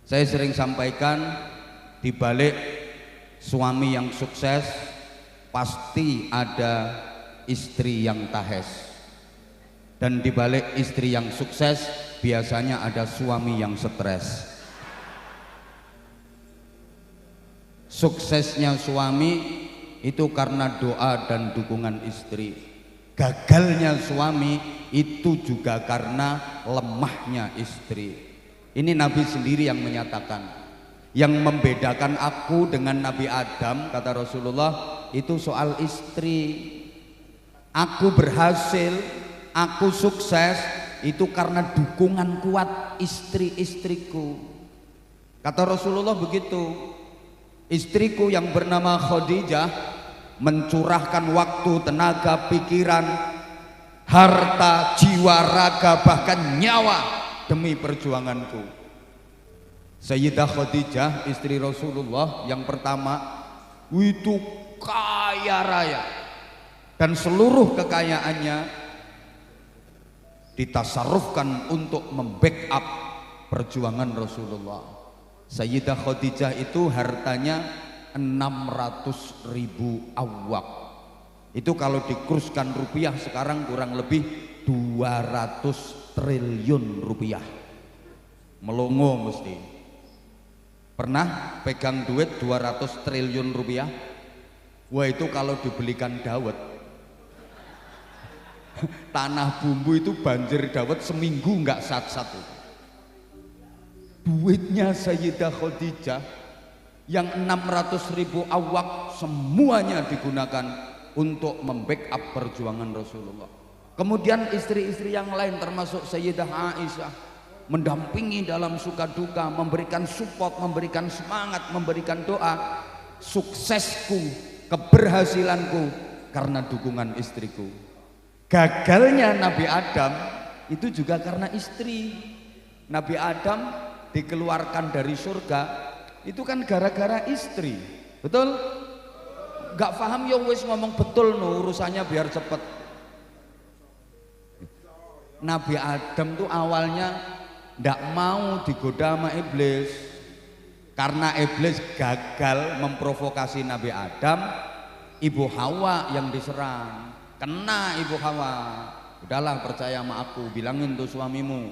Saya sering sampaikan, di balik suami yang sukses pasti ada istri yang tahes, dan di balik istri yang sukses biasanya ada suami yang stres. Suksesnya suami itu karena doa dan dukungan istri, gagalnya suami itu juga karena lemahnya istri. Ini Nabi sendiri yang menyatakan, yang membedakan aku dengan Nabi Adam, kata Rasulullah, itu soal istri. Aku berhasil, aku sukses itu karena dukungan kuat istri-istriku. Kata Rasulullah begitu. Istriku yang bernama Khadijah mencurahkan waktu, tenaga, pikiran, harta, jiwa, raga, bahkan nyawa demi perjuanganku. Sayyidah Khadijah, istri Rasulullah yang pertama, itu kaya raya, dan seluruh kekayaannya ditasarrufkan untuk membackup perjuangan Rasulullah. Sayyidah Khadijah itu hartanya 600.000 awak. Itu kalau dikurskan rupiah sekarang kurang lebih 200 triliun rupiah. Melongo mesti. Pernah pegang duit 200 triliun rupiah? Wah, itu kalau dibelikan dawet, tanah bumbu itu banjir dawet seminggu nggak satu-satu. Duitnya Sayyidah Khadijah yang 600.000 awak semuanya digunakan untuk membackup perjuangan Rasulullah. Kemudian istri-istri yang lain termasuk Sayyidah Aisyah mendampingi dalam suka duka, memberikan support, memberikan semangat, memberikan doa. Suksesku, keberhasilanku karena dukungan istriku. Gagalnya Nabi Adam itu juga karena istri. Nabi Adam dikeluarkan dari surga itu kan gara-gara istri. Betul? Gak paham ya wis ngomong betul no, urusannya biar cepet. Nabi Adam tuh awalnya ndak mau digoda sama iblis, karena iblis gagal memprovokasi Nabi Adam. Ibu Hawa yang diserang, kena Ibu Hawa. Udahlah, percaya sama aku, bilangin tuh suamimu,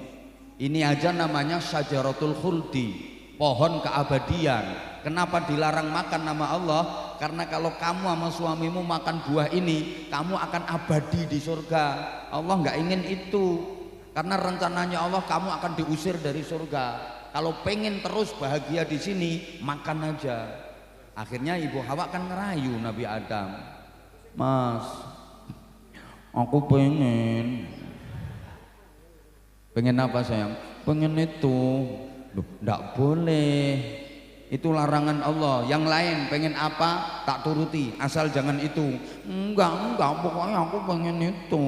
ini aja namanya syajaratul khuldi, pohon keabadian. Kenapa dilarang makan nama Allah? Karena kalau kamu sama suamimu makan buah ini, kamu akan abadi di surga. Allah nggak ingin itu, karena rencananya Allah kamu akan diusir dari surga. Kalau pengen terus bahagia di sini, makan aja. Akhirnya Ibu Hawa kan ngerayu Nabi Adam, Mas, aku pengen apa sayang? Pengen itu. Loh, nggak boleh, itu larangan Allah. Yang lain pengen apa tak turuti, asal jangan itu. Enggak, pokoknya aku pengen itu.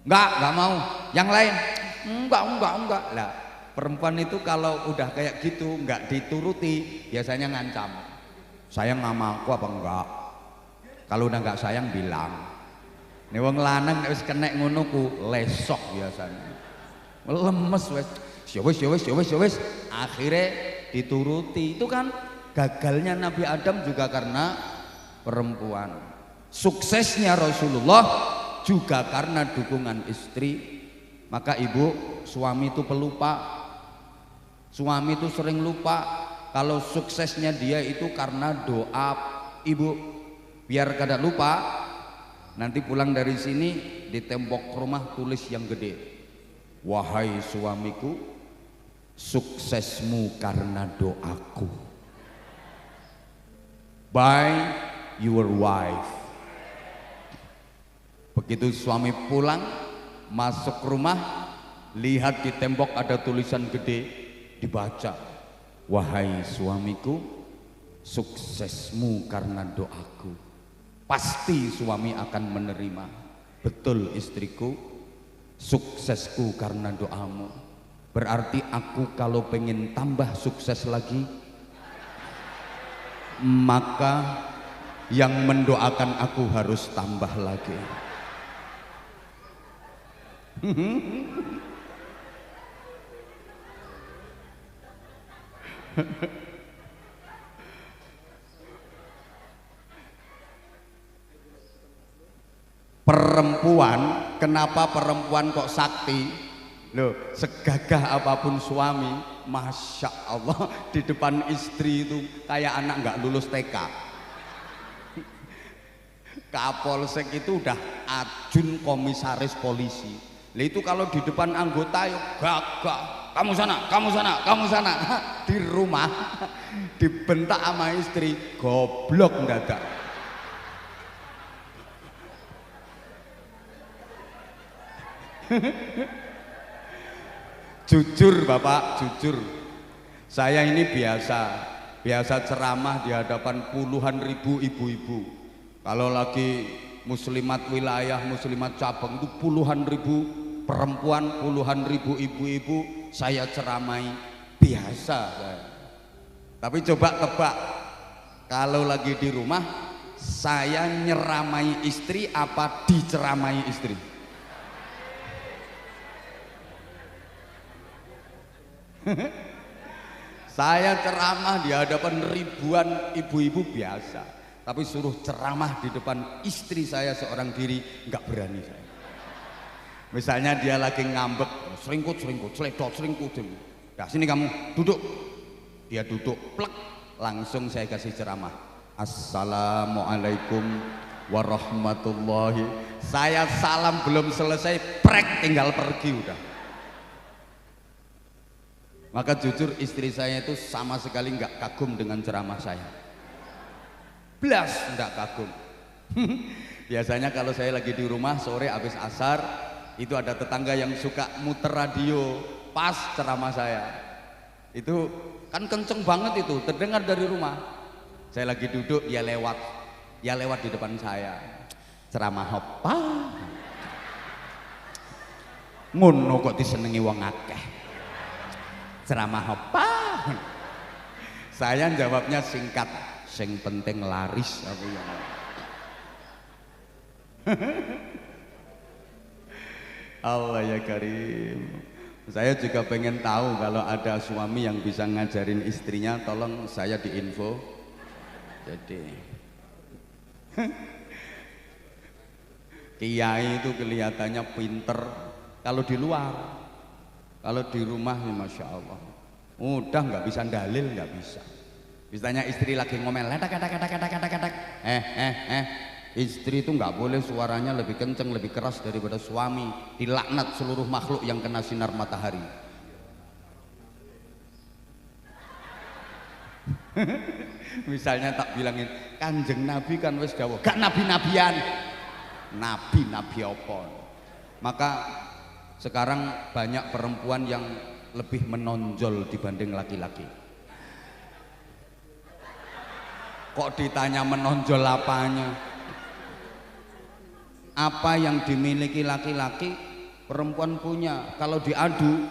Enggak mau. Yang lain enggak. Lah, perempuan itu kalau udah kayak gitu enggak dituruti biasanya ngancam, sayang sama aku apa enggak. Kalau udah enggak sayang bilang. Nih wong lanang wis kenek ngono ku lesok biasanya, lemes wis. Ya wis, akhirnya dituruti. Itu kan gagalnya Nabi Adam juga karena perempuan. Suksesnya Rasulullah juga karena dukungan istri. Maka ibu, suami itu pelupa. Suami itu sering lupa kalau suksesnya dia itu karena doa. Ibu, biar kada lupa, nanti pulang dari sini di tembok rumah tulis yang gede, wahai suamiku, suksesmu karena doaku. By your wife. Begitu suami pulang, masuk rumah, lihat di tembok ada tulisan gede, dibaca, wahai suamiku, suksesmu karena doaku. Pasti suami akan menerima. Betul istriku, suksesku karena doamu. Berarti aku kalau pengen tambah sukses lagi, maka yang mendoakan aku harus tambah lagi. Perempuan, kenapa perempuan kok sakti? Loh, segagah apapun suami, masya Allah, di depan istri itu kayak anak nggak lulus TK. Kapolsek itu udah ajun komisaris polisi. Lah itu kalau di depan anggota yuk gagah, kamu sana, kamu sana, kamu sana. Di rumah dibentak sama istri, goblok mendadak. Jujur Bapak, jujur, saya ini biasa ceramah di hadapan puluhan ribu ibu-ibu. Kalau lagi muslimat wilayah, muslimat cabang itu puluhan ribu perempuan, puluhan ribu ibu-ibu saya ceramai, biasa saya. Tapi coba tebak, kalau lagi di rumah saya nyeramai istri apa diceramai istri? Saya ceramah di hadapan ribuan ibu-ibu biasa, tapi suruh ceramah di depan istri saya seorang diri nggak berani saya. Misalnya dia lagi ngambek, seringkut, seledot, seringkut. Nah sini kamu duduk, dia duduk, plek, langsung saya kasih ceramah. Assalamualaikum warahmatullahi. Saya salam belum selesai, prek tinggal pergi udah. Maka jujur istri saya itu sama sekali nggak kagum dengan ceramah saya. Blas nggak kagum. Biasanya kalau saya lagi di rumah sore habis asar, itu ada tetangga yang suka muter radio pas ceramah saya. Itu kan kenceng banget itu, terdengar dari rumah. Saya lagi duduk, dia lewat di depan saya. Ceramah apa? Ngono kok disenengi wong akeh. Ceramah apa? Saya jawabnya singkat, sing penting laris aku ya. Allah ya Karim. Saya juga pengen tahu kalau ada suami yang bisa ngajarin istrinya, tolong saya diinfo. Jadi kiai itu kelihatannya pinter kalau di luar. Kalau di rumah ya Masya Allah udah nggak bisa dalil, nggak bisa. Misalnya istri lagi ngomel istri itu nggak boleh suaranya lebih kenceng, lebih keras daripada suami, dilaknat seluruh makhluk yang kena sinar matahari. Misalnya tak bilangin Kanjeng Nabi kan wis dawuh gak nabi-nabian, nabi apa. Maka sekarang banyak perempuan yang lebih menonjol dibanding laki-laki. Kok ditanya menonjol apanya? Apa yang dimiliki laki-laki perempuan punya. Kalau diadu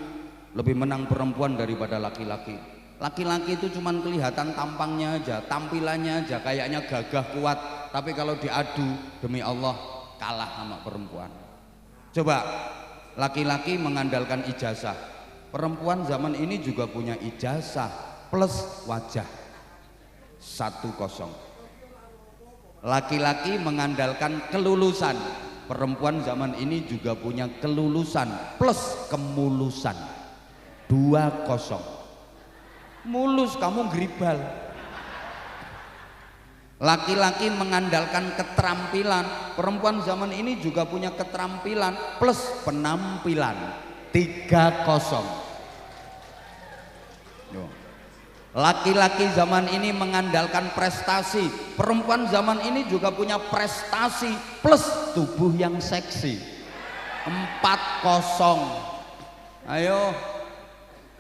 lebih menang perempuan daripada laki-laki. Laki-laki itu cuman kelihatan tampangnya aja, tampilannya aja kayaknya gagah kuat, tapi kalau diadu demi Allah kalah sama perempuan. Coba laki-laki mengandalkan ijazah, perempuan zaman ini juga punya ijazah plus wajah 1-0. Laki-laki mengandalkan kelulusan, perempuan zaman ini juga punya kelulusan plus kemulusan 2-0. Mulus kamu geribal. Laki-laki mengandalkan keterampilan, perempuan zaman ini juga punya keterampilan plus penampilan 3-0. Laki-laki zaman ini mengandalkan prestasi, perempuan zaman ini juga punya prestasi plus tubuh yang seksi 4-0. Ayo,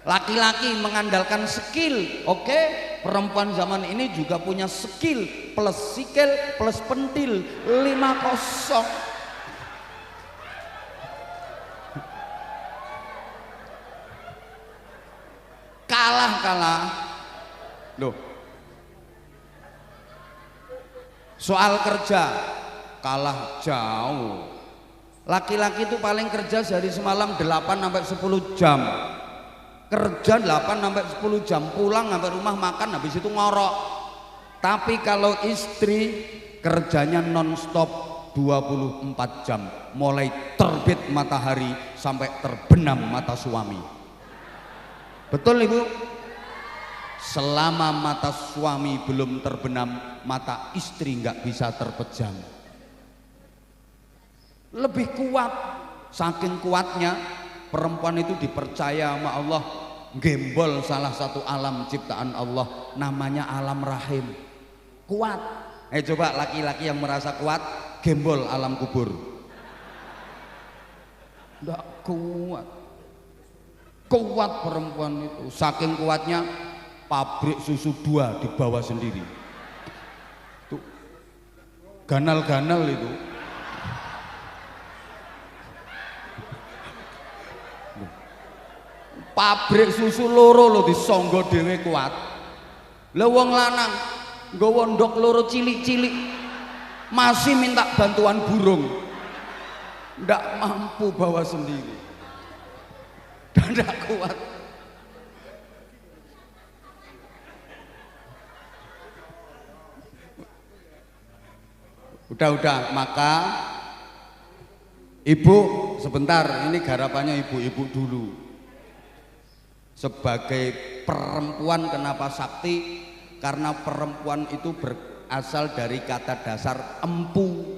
laki-laki mengandalkan skill, oke? Perempuan zaman ini juga punya skill plus sikil plus pentil 5-0. Kalah. Loh, soal kerja kalah jauh. Laki-laki itu paling kerja sehari semalam 8 sampai 10 jam. kerja 8 sampai 10 jam, pulang sampai rumah makan, habis itu ngorok. Tapi kalau istri kerjanya nonstop 24 jam, mulai terbit matahari sampai terbenam mata suami. Betul Ibu? Selama mata suami belum terbenam, mata istri nggak bisa terpejam. Lebih kuat, saking kuatnya perempuan itu dipercaya sama Allah gembol salah satu alam ciptaan Allah, namanya alam rahim. Kuat. Coba laki-laki yang merasa kuat gembol alam kubur. Nggak kuat. Kuat perempuan itu, saking kuatnya pabrik susu 2 dibawa sendiri. Tuh, ganal-ganal itu. Pabrik susu loro lo disonggo dhewe kuat. Lah wong lanang nggawa ndok loro cilik-cilik masih minta bantuan burung. Ndak mampu bawa sendiri. Dan ndak kuat. Udah, maka ibu sebentar, ini garapannya ibu-ibu dulu. Sebagai perempuan kenapa sakti? Karena perempuan itu berasal dari kata dasar empu,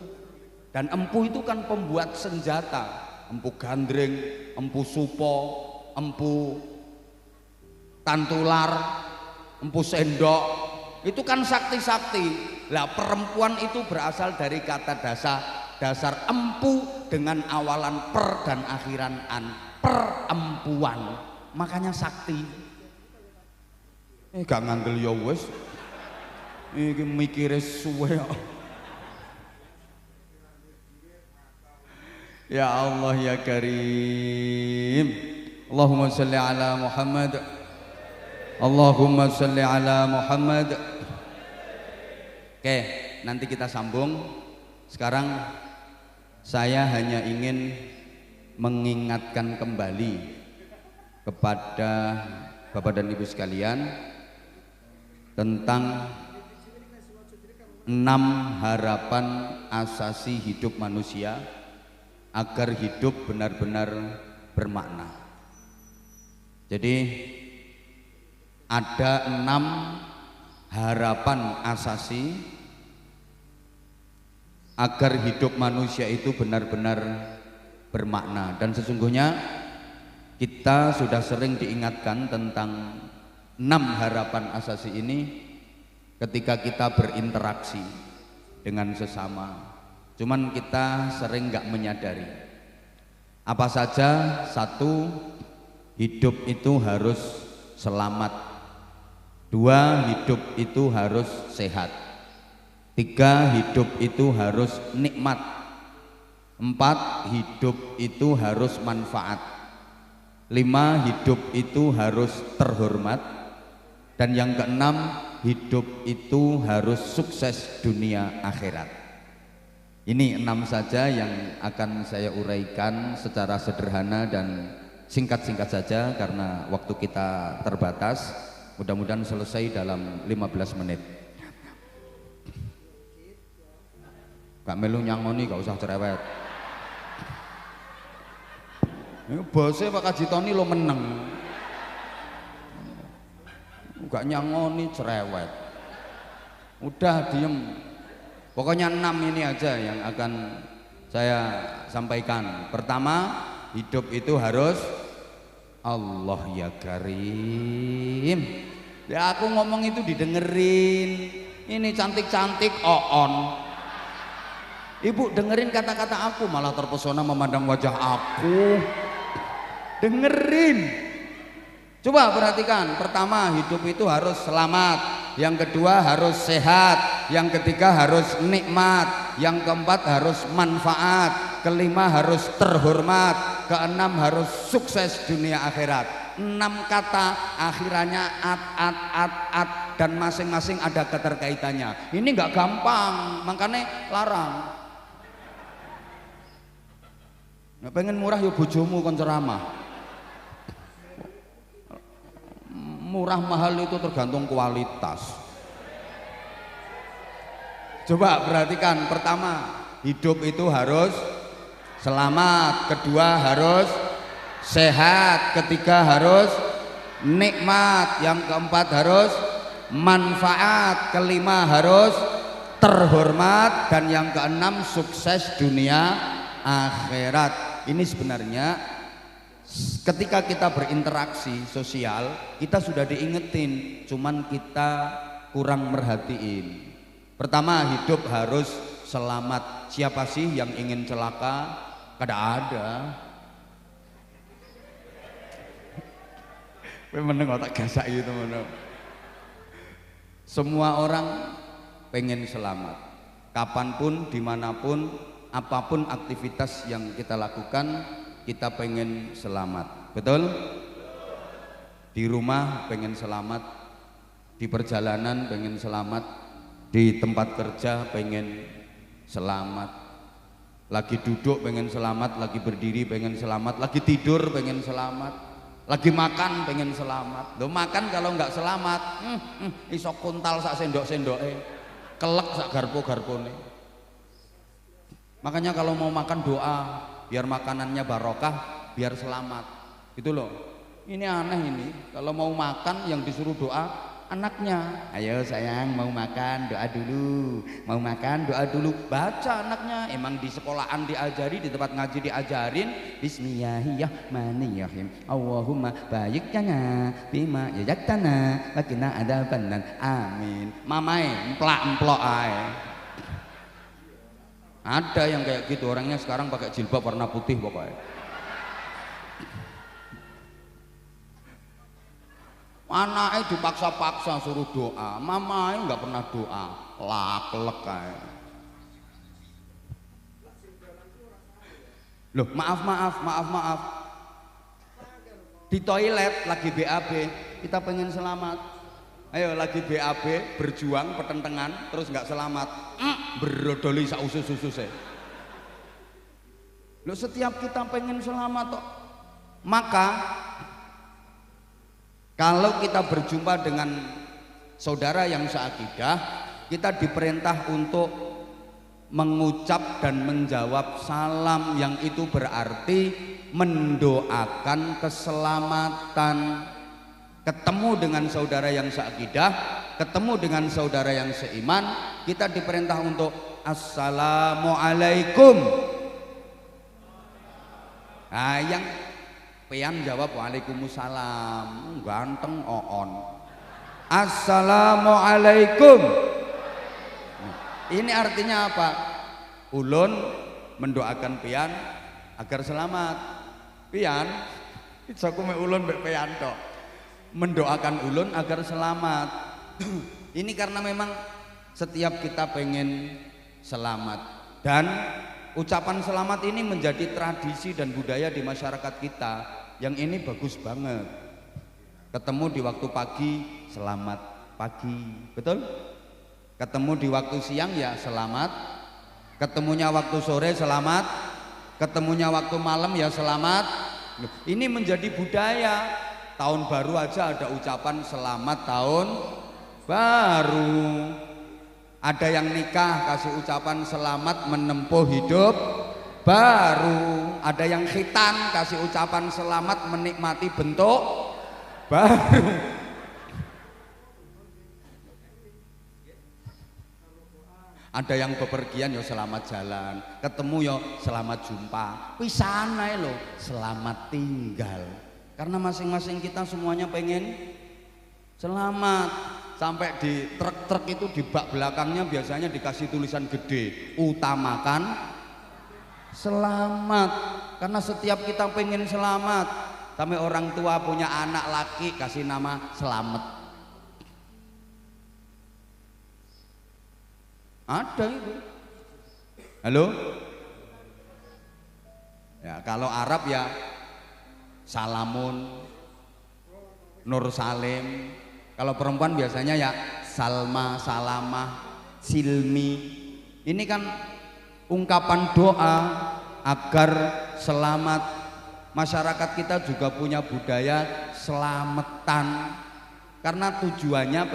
dan empu itu kan pembuat senjata. Empu gandring, empu supo, empu tantular, empu sendok, itu kan sakti-sakti. Lah perempuan itu berasal dari kata dasar empu dengan awalan per dan akhiran an, perempuan. Makanya sakti. Gak ngandel ya wis. Iki mikire suwe kok. Ya Allah ya Karim. Allahumma sholli ala Muhammad. Allahumma sholli ala Muhammad. Oke, nanti kita sambung. Sekarang saya hanya ingin mengingatkan kembali kepada Bapak dan Ibu sekalian tentang 6 harapan asasi hidup manusia agar hidup benar-benar bermakna. Jadi ada 6 harapan asasi agar hidup manusia itu benar-benar bermakna, dan sesungguhnya kita sudah sering diingatkan tentang 6 harapan asasi ini ketika kita berinteraksi dengan sesama. Cuman kita sering nggak menyadari. Apa saja? 1, hidup itu harus selamat. 2, hidup itu harus sehat. 3, hidup itu harus nikmat. 4, hidup itu harus manfaat. 5, hidup itu harus terhormat. Dan yang ke-6, hidup itu harus sukses dunia akhirat. Ini 6 saja yang akan saya uraikan secara sederhana dan singkat-singkat saja karena waktu kita terbatas. Mudah-mudahan selesai dalam 15 menit. Gak melu nyangoni, gak usah cerewet. Ini bosnya Pak Kaji Tony lo meneng. Gak nyangoni cerewet. Udah diem. Pokoknya 6 ini aja yang akan saya sampaikan. Pertama, hidup itu harus Allah ya Karim. Ya aku ngomong itu didengerin. Ini cantik-cantik on. Ibu dengerin kata-kata aku, malah terpesona memandang wajah aku. Dengerin. Coba perhatikan. Pertama, hidup itu harus selamat. Yang kedua harus sehat. Yang ketiga harus nikmat. Yang keempat harus manfaat. Kelima harus terhormat. Keenam harus sukses dunia akhirat. 6 kata akhirannya at dan masing-masing ada keterkaitannya. Ini nggak gampang, makanya larang. Nggak pengen murah ya bojomu kon ceramah. Murah mahal itu tergantung kualitas. Coba perhatikan, pertama, hidup itu harus selamat, kedua harus sehat, ketiga harus nikmat, yang keempat harus manfaat, kelima harus terhormat, dan yang keenam sukses dunia akhirat. Ini sebenarnya ketika kita berinteraksi sosial kita sudah diingetin, cuman kita kurang merhatiin. Pertama, hidup harus selamat. Siapa sih yang ingin celaka? Kada ada. Meneng otak gasak gitu meneng. Semua orang pengen selamat. Kapanpun, dimanapun, apapun aktivitas yang kita lakukan, kita pengen selamat. Betul? Di rumah pengen selamat, di perjalanan pengen selamat, di tempat kerja pengen selamat, lagi duduk pengen selamat, lagi berdiri pengen selamat, lagi tidur pengen selamat, lagi makan pengen selamat. Loh, makan kalau nggak selamat iso kuntal sak sendok-sendoke, kelek sak garpo-garpone. Makanya kalau mau makan doa biar makanannya barokah, biar selamat gitu loh. Ini aneh ini, kalau mau makan yang disuruh doa anaknya. Ayo sayang, mau makan doa dulu, mau makan doa dulu. Baca anaknya, emang di sekolahan diajari, di tempat ngaji diajarin Bismillahirrahmanirrahim, Allahumma baik jana bima yajaktana wakina adabannan, amin. Mamai emplak-emplok ae. Ada yang kayak gitu, orangnya sekarang pakai jilbab warna putih pokoknya. Anaknya dipaksa-paksa suruh doa, mamanya nggak pernah doa, laklek kayak. Loh, maaf. Di toilet lagi BAB, kita pengen selamat. Ayo lagi BAB, berjuang, pertentangan, terus nggak selamat, berodoli sak usus-ususnya. Loh, setiap kita pengen selamat toh, maka kalau kita berjumpa dengan saudara yang seakidah, kita diperintah untuk mengucap dan menjawab salam, yang itu berarti mendoakan keselamatan. Ketemu dengan saudara yang seakidah, ketemu dengan saudara yang seiman, kita diperintah untuk assalamualaikum. Nah, yang Pian jawab waalaikumsalam, ganteng oon. Assalamualaikum. Ini artinya apa? Ulun mendoakan Pian agar selamat. Pian, iso kume ulun mbek Pian tok. Mendoakan ulun agar selamat. Ini karena memang setiap kita pengen selamat, dan ucapan selamat ini menjadi tradisi dan budaya di masyarakat kita. Yang ini bagus banget. Ketemu di waktu pagi, selamat pagi, betul? Ketemu di waktu siang ya selamat, ketemunya waktu sore selamat, ketemunya waktu malam ya selamat. Ini menjadi budaya. Tahun baru aja ada ucapan selamat tahun baru. Ada yang nikah kasih ucapan selamat menempuh hidup baru. Ada yang khitan kasih ucapan selamat menikmati bentuk baru. Ada yang bepergian ya selamat jalan, ketemu ya selamat jumpa, pisahan ae lho selamat tinggal. Karena masing-masing kita semuanya pengen selamat. Sampai di truk-truk itu di bak belakangnya biasanya dikasih tulisan gede, utamakan selamat. Karena setiap kita pengen selamat. Sampai orang tua punya anak laki kasih nama Selamat. Ada itu. Halo? Ya, kalau Arab ya Salamun, Nur Salim. Kalau perempuan biasanya ya Salma, Salamah, Silmi. Ini kan ungkapan doa agar selamat. Masyarakat kita juga punya budaya selamatan. karena tujuannya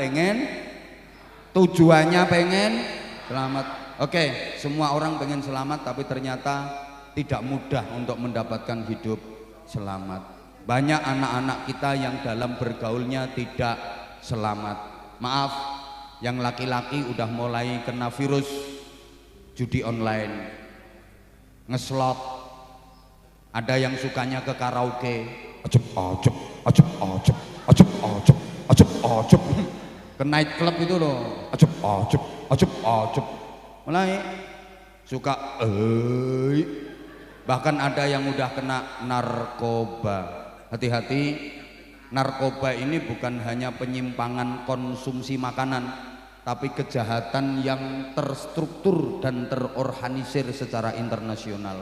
pengen selamat. Oke, semua orang pengen selamat, tapi ternyata tidak mudah untuk mendapatkan hidup selamat. Banyak anak-anak kita yang dalam bergaulnya tidak selamat. Maaf, yang laki-laki udah mulai kena virus judi online, ngeslot, ada yang sukanya ke karaoke, ajep ajep ajep ajep ajep ajep ajep ajep, ke night club itu loh, ajep ajep ajep ajep, mulai suka bahkan ada yang udah kena narkoba. Hati-hati, narkoba ini bukan hanya penyimpangan konsumsi makanan, tapi kejahatan yang terstruktur dan terorganisir secara internasional.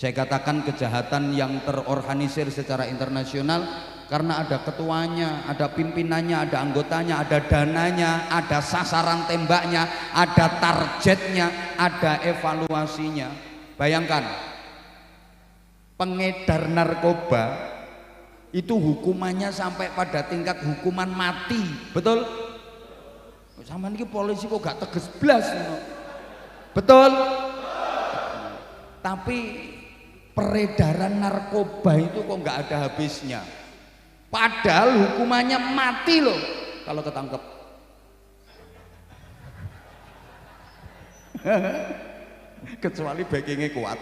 Saya katakan kejahatan yang terorganisir secara internasional karena ada ketuanya, ada pimpinannya, ada anggotanya, ada dananya, ada sasaran tembaknya, ada targetnya, ada evaluasinya. Bayangkan, pengedar narkoba itu hukumannya sampai pada tingkat hukuman mati, betul? Sama ini polisi kok gak tegas blas, betul? Tapi peredaran narkoba itu kok nggak ada habisnya, padahal hukumannya mati loh kalau ketangkep. Kecuali backingnya kuat.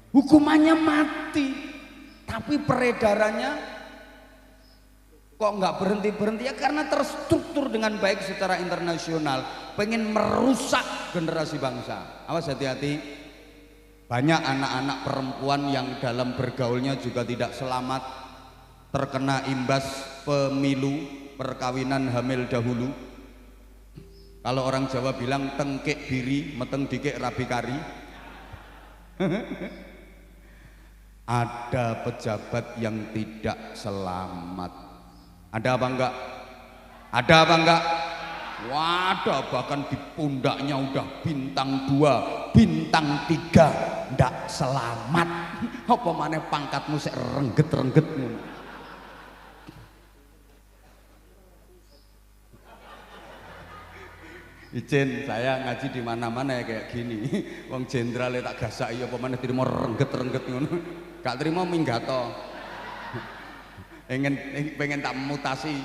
Hukumannya mati, tapi peredarannya kok nggak berhenti-berhenti, ya karena terstruktur dengan baik secara internasional, pengen merusak generasi bangsa. Awas, hati-hati, banyak anak-anak perempuan yang dalam bergaulnya juga tidak selamat, terkena imbas pemilu, perkawinan hamil dahulu. Kalau orang Jawa bilang tengkek biri meteng dikek rabi kari. Ada pejabat yang tidak selamat. Ada apa enggak? Ada apa enggak? Waduh, bahkan di pundaknya udah bintang 2, bintang 3, ndak selamat. Apa maneh pangkatmu sik rengget-rengget. Izin, saya ngaji di mana-mana ya kayak gini. Wong jenderal tak gasaki apa maneh trimo rengget-rengget ngono. Gak trimo minggato. Pengen tak mutasi,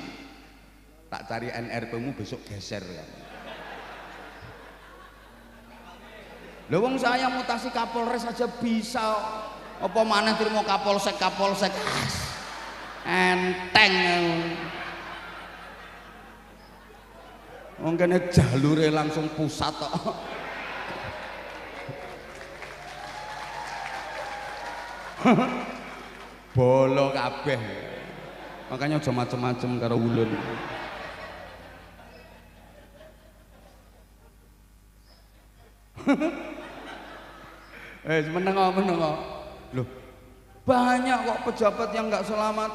tak cari NRP-mu besok geser kan. Lho wong saya mutasi Kapolres aja bisa, apa maneh trimo Kapolsek enteng. Wong kene jalure langsung pusat kok. Bolo kabeh. Makanya aja macem-macem karo ulun. Meneng kok. Loh, banyak kok pejabat yang nggak selamat.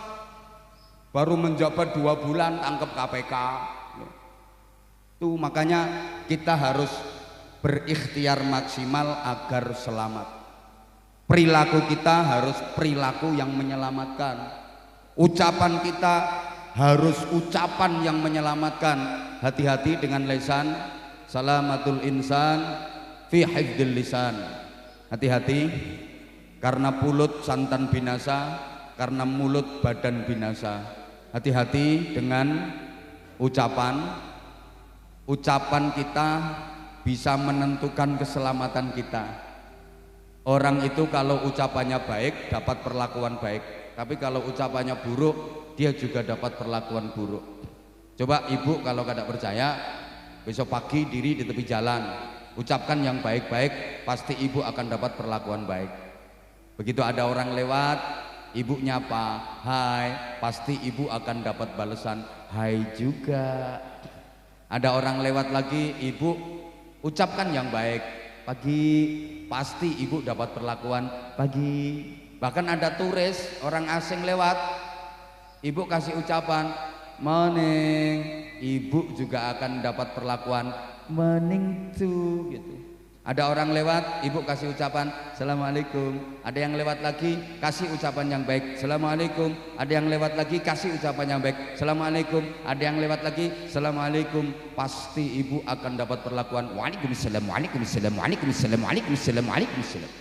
Baru menjabat 2 bulan tangkep KPK. Tuh makanya kita harus berikhtiar maksimal agar selamat. Perilaku kita harus perilaku yang menyelamatkan. Ucapan kita harus ucapan yang menyelamatkan. Hati-hati dengan lisan. Salamatul insan fi hifdzil lisan. Hati-hati, karena mulut santan binasa, karena mulut badan binasa. Hati-hati dengan ucapan. Ucapan kita bisa menentukan keselamatan kita. Orang itu kalau ucapannya baik dapat perlakuan baik, tapi kalau ucapannya buruk dia juga dapat perlakuan buruk. Coba ibu kalau tidak percaya, besok pagi diri di tepi jalan, ucapkan yang baik-baik, pasti ibu akan dapat perlakuan baik. Begitu ada orang lewat, ibu nyapa, hai, pasti ibu akan dapat balasan hai juga. Ada orang lewat lagi, ibu ucapkan yang baik, pagi, pasti ibu dapat perlakuan pagi. Bahkan ada turis, orang asing lewat, ibu kasih ucapan morning, ibu juga akan dapat perlakuan morning too gitu. Ada orang lewat, ibu kasih ucapan Assalamualaikum. Ada yang lewat lagi, kasih ucapan yang baik Assalamualaikum. Ada yang lewat lagi, kasih ucapan yang baik Assalamualaikum. Ada yang lewat lagi, Assalamualaikum. Pasti ibu akan dapat perlakuan Waalaikumsalam, Waalaikumsalam, Waalaikumsalam, Waalaikumsalam, Waalaikumsalam.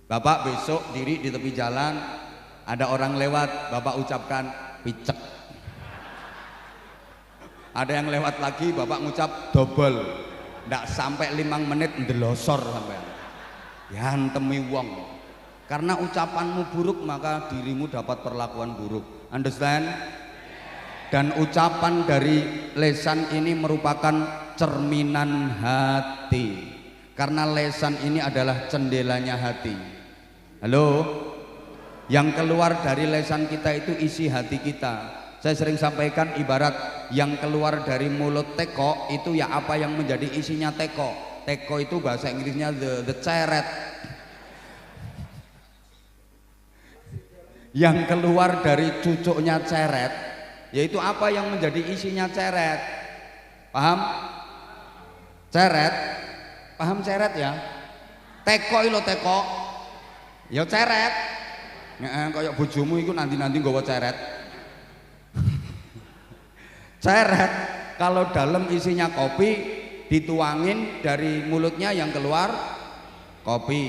Bapak besok diri di tepi jalan, ada orang lewat, bapak ucapkan picek. Ada yang lewat lagi, bapak ngucap double. Ndak sampai 5 menit ndelosor sampai yantemi wong. Karena ucapanmu buruk maka dirimu dapat perlakuan buruk. Understand? Dan ucapan dari lesan ini merupakan cerminan hati. Karena lesan ini adalah jendelanya hati. Halo? Yang keluar dari lesan kita itu isi hati kita. Saya sering sampaikan ibarat yang keluar dari mulut teko itu ya apa yang menjadi isinya teko. Teko itu bahasa Inggrisnya the ceret. Yang keluar dari cucuknya ceret yaitu apa yang menjadi isinya ceret. Paham? Ceret. Paham ceret ya? Teko ilo teko. Ya ceret. Kayak bojomu itu nanti nggawa ceret. Ceret kalau dalam isinya kopi dituangin dari mulutnya yang keluar kopi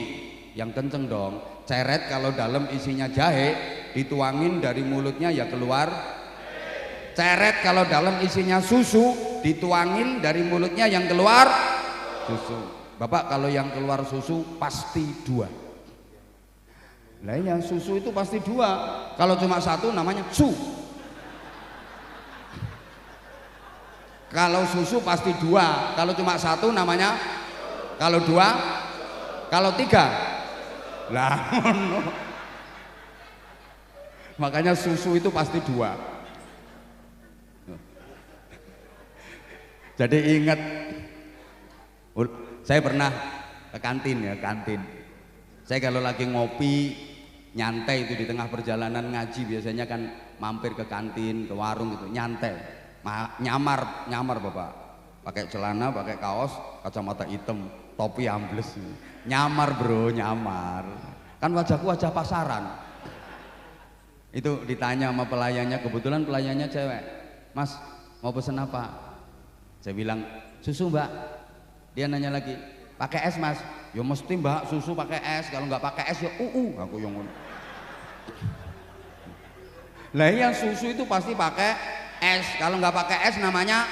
yang kenceng dong. Ceret kalau dalam isinya jahe dituangin dari mulutnya ya keluar. Ceret kalau dalam isinya susu dituangin dari mulutnya yang keluar susu. Bapak kalau yang keluar susu pasti 2. Lah yang susu itu pasti 2. Kalau cuma 1 namanya su. Kalau susu pasti 2, kalau cuma 1 namanya, kalau 2, kalau 3 lah no. Makanya susu itu pasti 2. Jadi ingat, saya pernah ke kantin ya, kantin. Saya kalau lagi ngopi nyantai itu di tengah perjalanan ngaji biasanya kan mampir ke kantin, ke warung gitu, nyantai. Nyamar bapak, pakai celana, pakai kaos, kacamata hitam, topi ambles, nyamar bro, nyamar. Kan wajahku wajah pasaran. Itu ditanya sama pelayannya, kebetulan pelayannya cewek. Mas, mau pesen apa? Saya bilang susu mbak. Dia nanya lagi, pakai es mas? Ya mesti mbak, susu pakai es. Kalau nggak pakai es ya aku yang ngono. Lah yang susu itu pasti pakai es. Kalau nggak pakai es namanya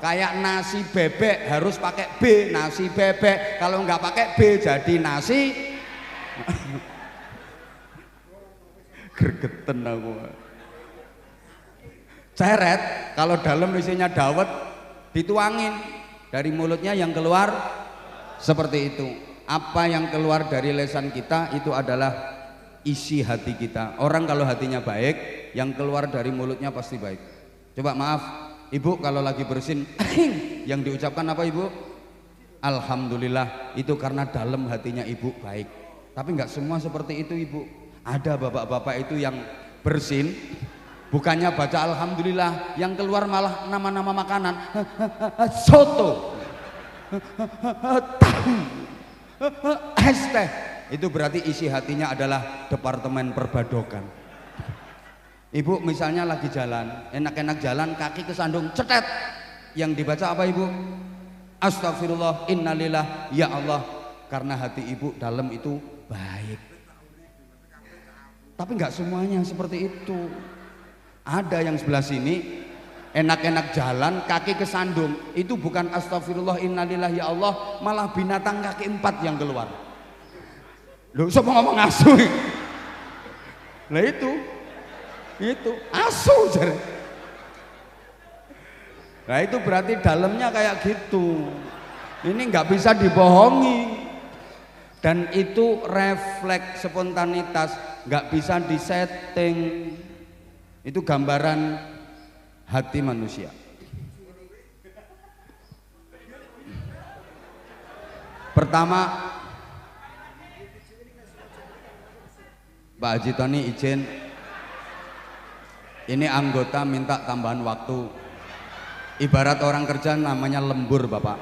kayak nasi bebek, harus pakai B, nasi bebek. Kalau nggak pakai B jadi nasi gregeten aku. Ceret kalau dalam isinya dawet dituangin dari mulutnya yang keluar seperti itu. Apa yang keluar dari lesan kita itu adalah isi hati kita. Orang kalau hatinya baik, yang keluar dari mulutnya pasti baik. Coba maaf, ibu kalau lagi bersin yang diucapkan apa ibu? Alhamdulillah. Itu karena dalam hatinya ibu baik. Tapi nggak semua seperti itu ibu. Ada bapak-bapak itu yang bersin bukannya baca alhamdulillah, yang keluar malah nama-nama makanan. Soto, tahu, es teh. Itu berarti isi hatinya adalah departemen perbadokan. Ibu misalnya lagi jalan, enak-enak jalan, kaki kesandung, cetet. Yang dibaca apa ibu? Astagfirullah, innalillah, ya Allah. Karena hati ibu dalam itu baik. Tapi nggak semuanya seperti itu. Ada yang sebelah sini enak-enak jalan, kaki kesandung, itu bukan astagfirullah, innalillah, ya Allah, malah binatang kaki 4 yang keluar. Loh, siapa ngomong asu? Lah itu asu jare. Nah itu berarti dalamnya kayak gitu. Ini nggak bisa dibohongi. Dan itu refleks spontanitas, nggak bisa disetting. Itu gambaran hati manusia. Pertama, Pak Haji Tony izin, ini anggota minta tambahan waktu. Ibarat orang kerja namanya lembur Bapak.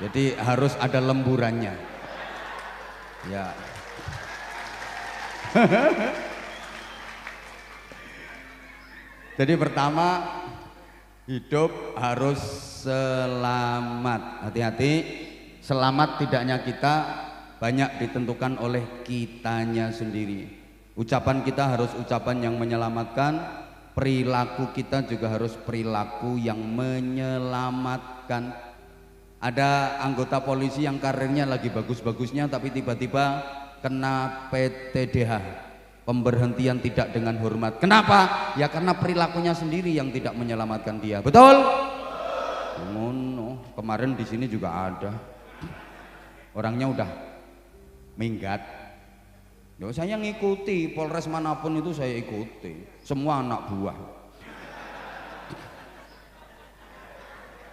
Jadi harus ada lemburannya. Ya. Jadi pertama, hidup harus selamat. Hati-hati, selamat tidaknya kita banyak ditentukan oleh kitanya sendiri. Ucapan kita harus ucapan yang menyelamatkan, perilaku kita juga harus perilaku yang menyelamatkan. Ada anggota polisi yang karirnya lagi bagus-bagusnya tapi tiba-tiba kena PTDH, pemberhentian tidak dengan hormat. Kenapa? Ya karena perilakunya sendiri yang tidak menyelamatkan dia. Betul? Ngono. Kemarin di sini juga ada. Orangnya udah minggat. Ya saya ngikuti, Polres manapun itu saya ikuti. Semua anak buah.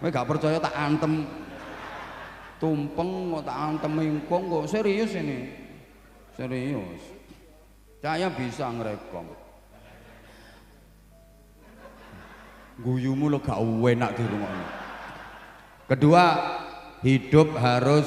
Kowe gak percaya tak antem tumpeng kok tak antem mingkong kok. Serius ini, serius. Saya bisa ngerekong. Guyumu lo gak enak di rumah. Kedua, hidup harus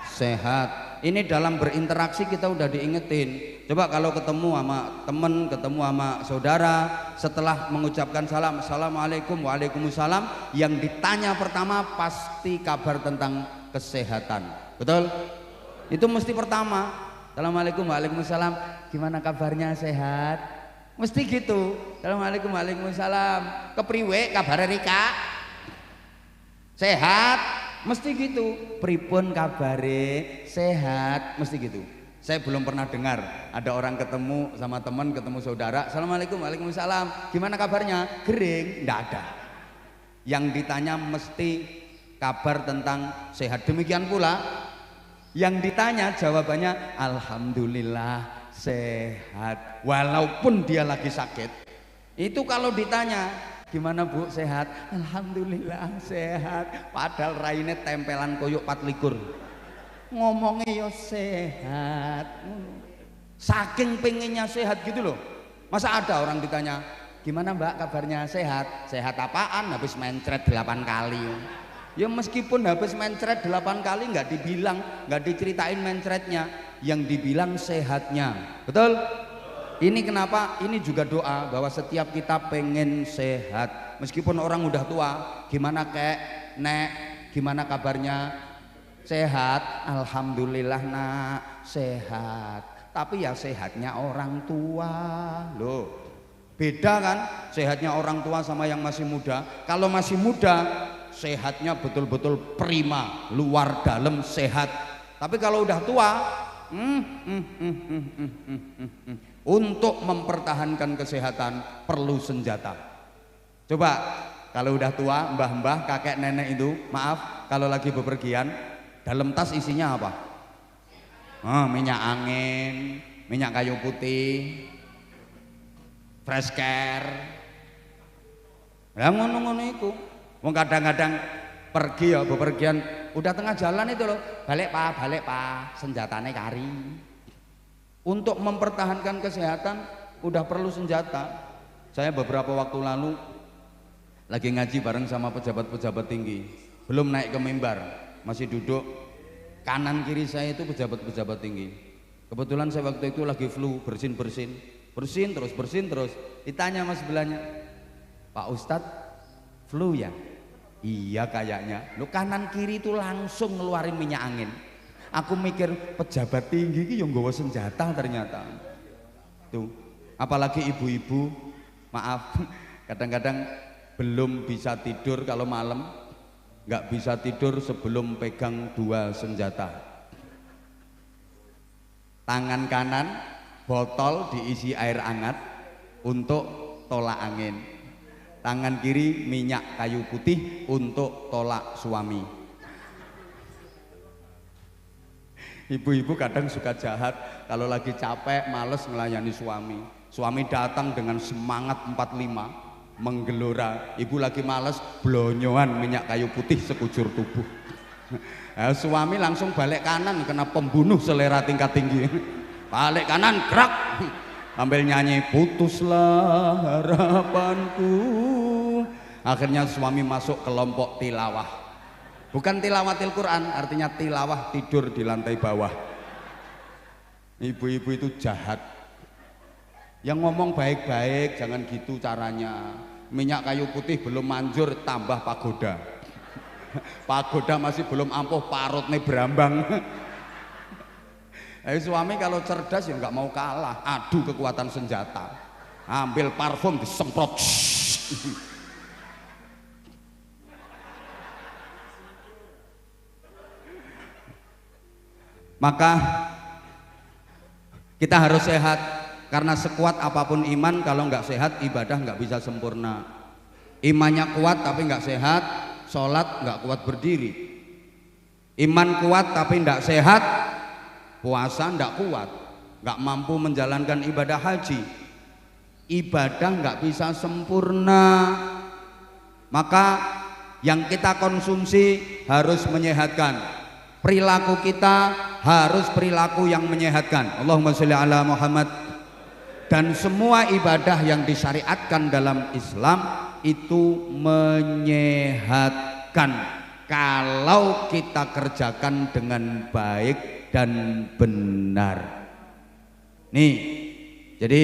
sehat. Ini dalam berinteraksi kita udah diingetin. Coba kalau ketemu sama temen, ketemu sama saudara, setelah mengucapkan salam, assalamualaikum, waalaikumsalam, yang ditanya pertama pasti kabar tentang kesehatan. Betul? Itu mesti pertama. Assalamualaikum, waalaikumsalam, gimana kabarnya, sehat? Mesti gitu. Assalamualaikum, waalaikumsalam, kepriwe kabar Rika? Sehat? Mesti gitu. Pripun kabare? Sehat? Mesti gitu. Saya belum pernah dengar ada orang ketemu sama teman, ketemu saudara, assalamualaikum, waalaikumsalam, gimana kabarnya? Gering? Nggak ada. Yang ditanya mesti kabar tentang sehat. Demikian pula yang ditanya jawabannya alhamdulillah sehat, walaupun dia lagi sakit. Itu kalau ditanya gimana Bu, sehat? Alhamdulillah sehat, padahal raine tempelan koyok 24. Ngomongnya ya sehat, saking pengennya sehat gitu loh. Masa ada orang ditanya gimana Mbak kabarnya, sehat? Sehat apaan? Habis mencret 8 kali. Ya meskipun habis mencret 8 kali nggak dibilang, nggak diceritain mencretnya, yang dibilang sehatnya. Betul? Ini kenapa? Ini juga doa bahwa setiap kita pengen sehat. Meskipun orang udah tua, gimana kek, nek, gimana kabarnya? Sehat, alhamdulillah nak, sehat. Tapi ya sehatnya orang tua loh. Beda kan sehatnya orang tua sama yang masih muda. Kalau masih muda sehatnya betul-betul prima, luar dalam sehat. Tapi kalau udah tua untuk mempertahankan kesehatan perlu senjata. Coba kalau udah tua, mbah-mbah, kakek nenek itu, maaf kalau lagi bepergian, dalam tas isinya apa? Minyak angin, minyak kayu putih, fresh care. Ya ngono-ngono itu. Wong kadang-kadang pergi ya bepergian, udah tengah jalan itu loh, balik pak, senjatanya kari. Untuk mempertahankan kesehatan udah perlu senjata. Saya beberapa waktu lalu lagi ngaji bareng sama pejabat-pejabat tinggi, belum naik ke mimbar, masih duduk. Kanan kiri saya itu pejabat-pejabat tinggi. Kebetulan saya waktu itu lagi flu, bersin terus. Ditanya mas sebelahnya, Pak Ustadz flu ya? Iya kayaknya. Lu kanan kiri itu langsung ngeluarin minyak angin. Aku mikir pejabat tinggi itu yang nggawa senjata ternyata. Tuh, apalagi ibu-ibu, maaf, kadang-kadang belum bisa tidur kalau malam, nggak bisa tidur sebelum pegang 2 senjata. Tangan kanan botol diisi air hangat untuk tolak angin, tangan kiri minyak kayu putih untuk tolak suami. Ibu-ibu kadang suka jahat kalau lagi capek males melayani suami. Suami datang dengan semangat 45 menggelora, ibu lagi males blonyoan minyak kayu putih sekujur tubuh. Suami langsung balik kanan, kena pembunuh selera tingkat tinggi. Balik kanan gerak sambil nyanyi putuslah harapanku. Akhirnya suami masuk kelompok tilawah. Bukan tilawatil Quran, artinya tilawah tidur di lantai bawah. Ibu-ibu itu jahat. Yang ngomong baik-baik, jangan gitu caranya. Minyak kayu putih belum manjur, tambah pagoda. Pagoda masih belum ampuh, parutnya berambang. Suami kalau cerdas ya nggak mau kalah, adu kekuatan senjata. Ambil parfum disemprot. Maka kita harus sehat, karena sekuat apapun iman kalau nggak sehat ibadah nggak bisa sempurna. Imannya kuat tapi nggak sehat, sholat nggak kuat berdiri. Iman kuat tapi nggak sehat, puasa nggak kuat, nggak mampu menjalankan ibadah haji. Ibadah nggak bisa sempurna. Maka yang kita konsumsi harus menyehatkan. Perilaku kita harus perilaku yang menyehatkan. Allahumma sholli ala Muhammad. Dan semua ibadah yang disyariatkan dalam Islam itu menyehatkan kalau kita kerjakan dengan baik dan benar. Nih, jadi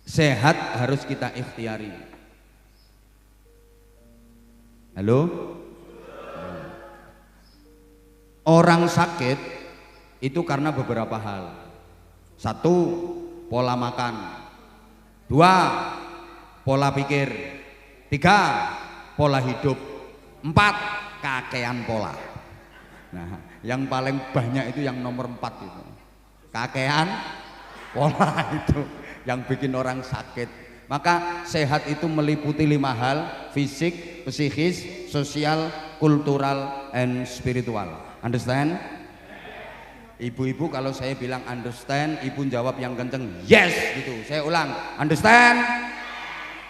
sehat harus kita ikhtiari. Halo? Orang sakit itu karena beberapa hal. Satu, pola makan. Dua, pola pikir. Tiga, pola hidup. Empat, kakean pola. Nah, yang paling banyak itu yang nomor 4 itu. Kakean pola itu yang bikin orang sakit. Maka sehat itu meliputi 5 hal: fisik, psikis, sosial, kultural, and spiritual. Understand? Ibu-ibu kalau saya bilang understand, ibu jawab yang kenceng yes gitu. Saya ulang, understand?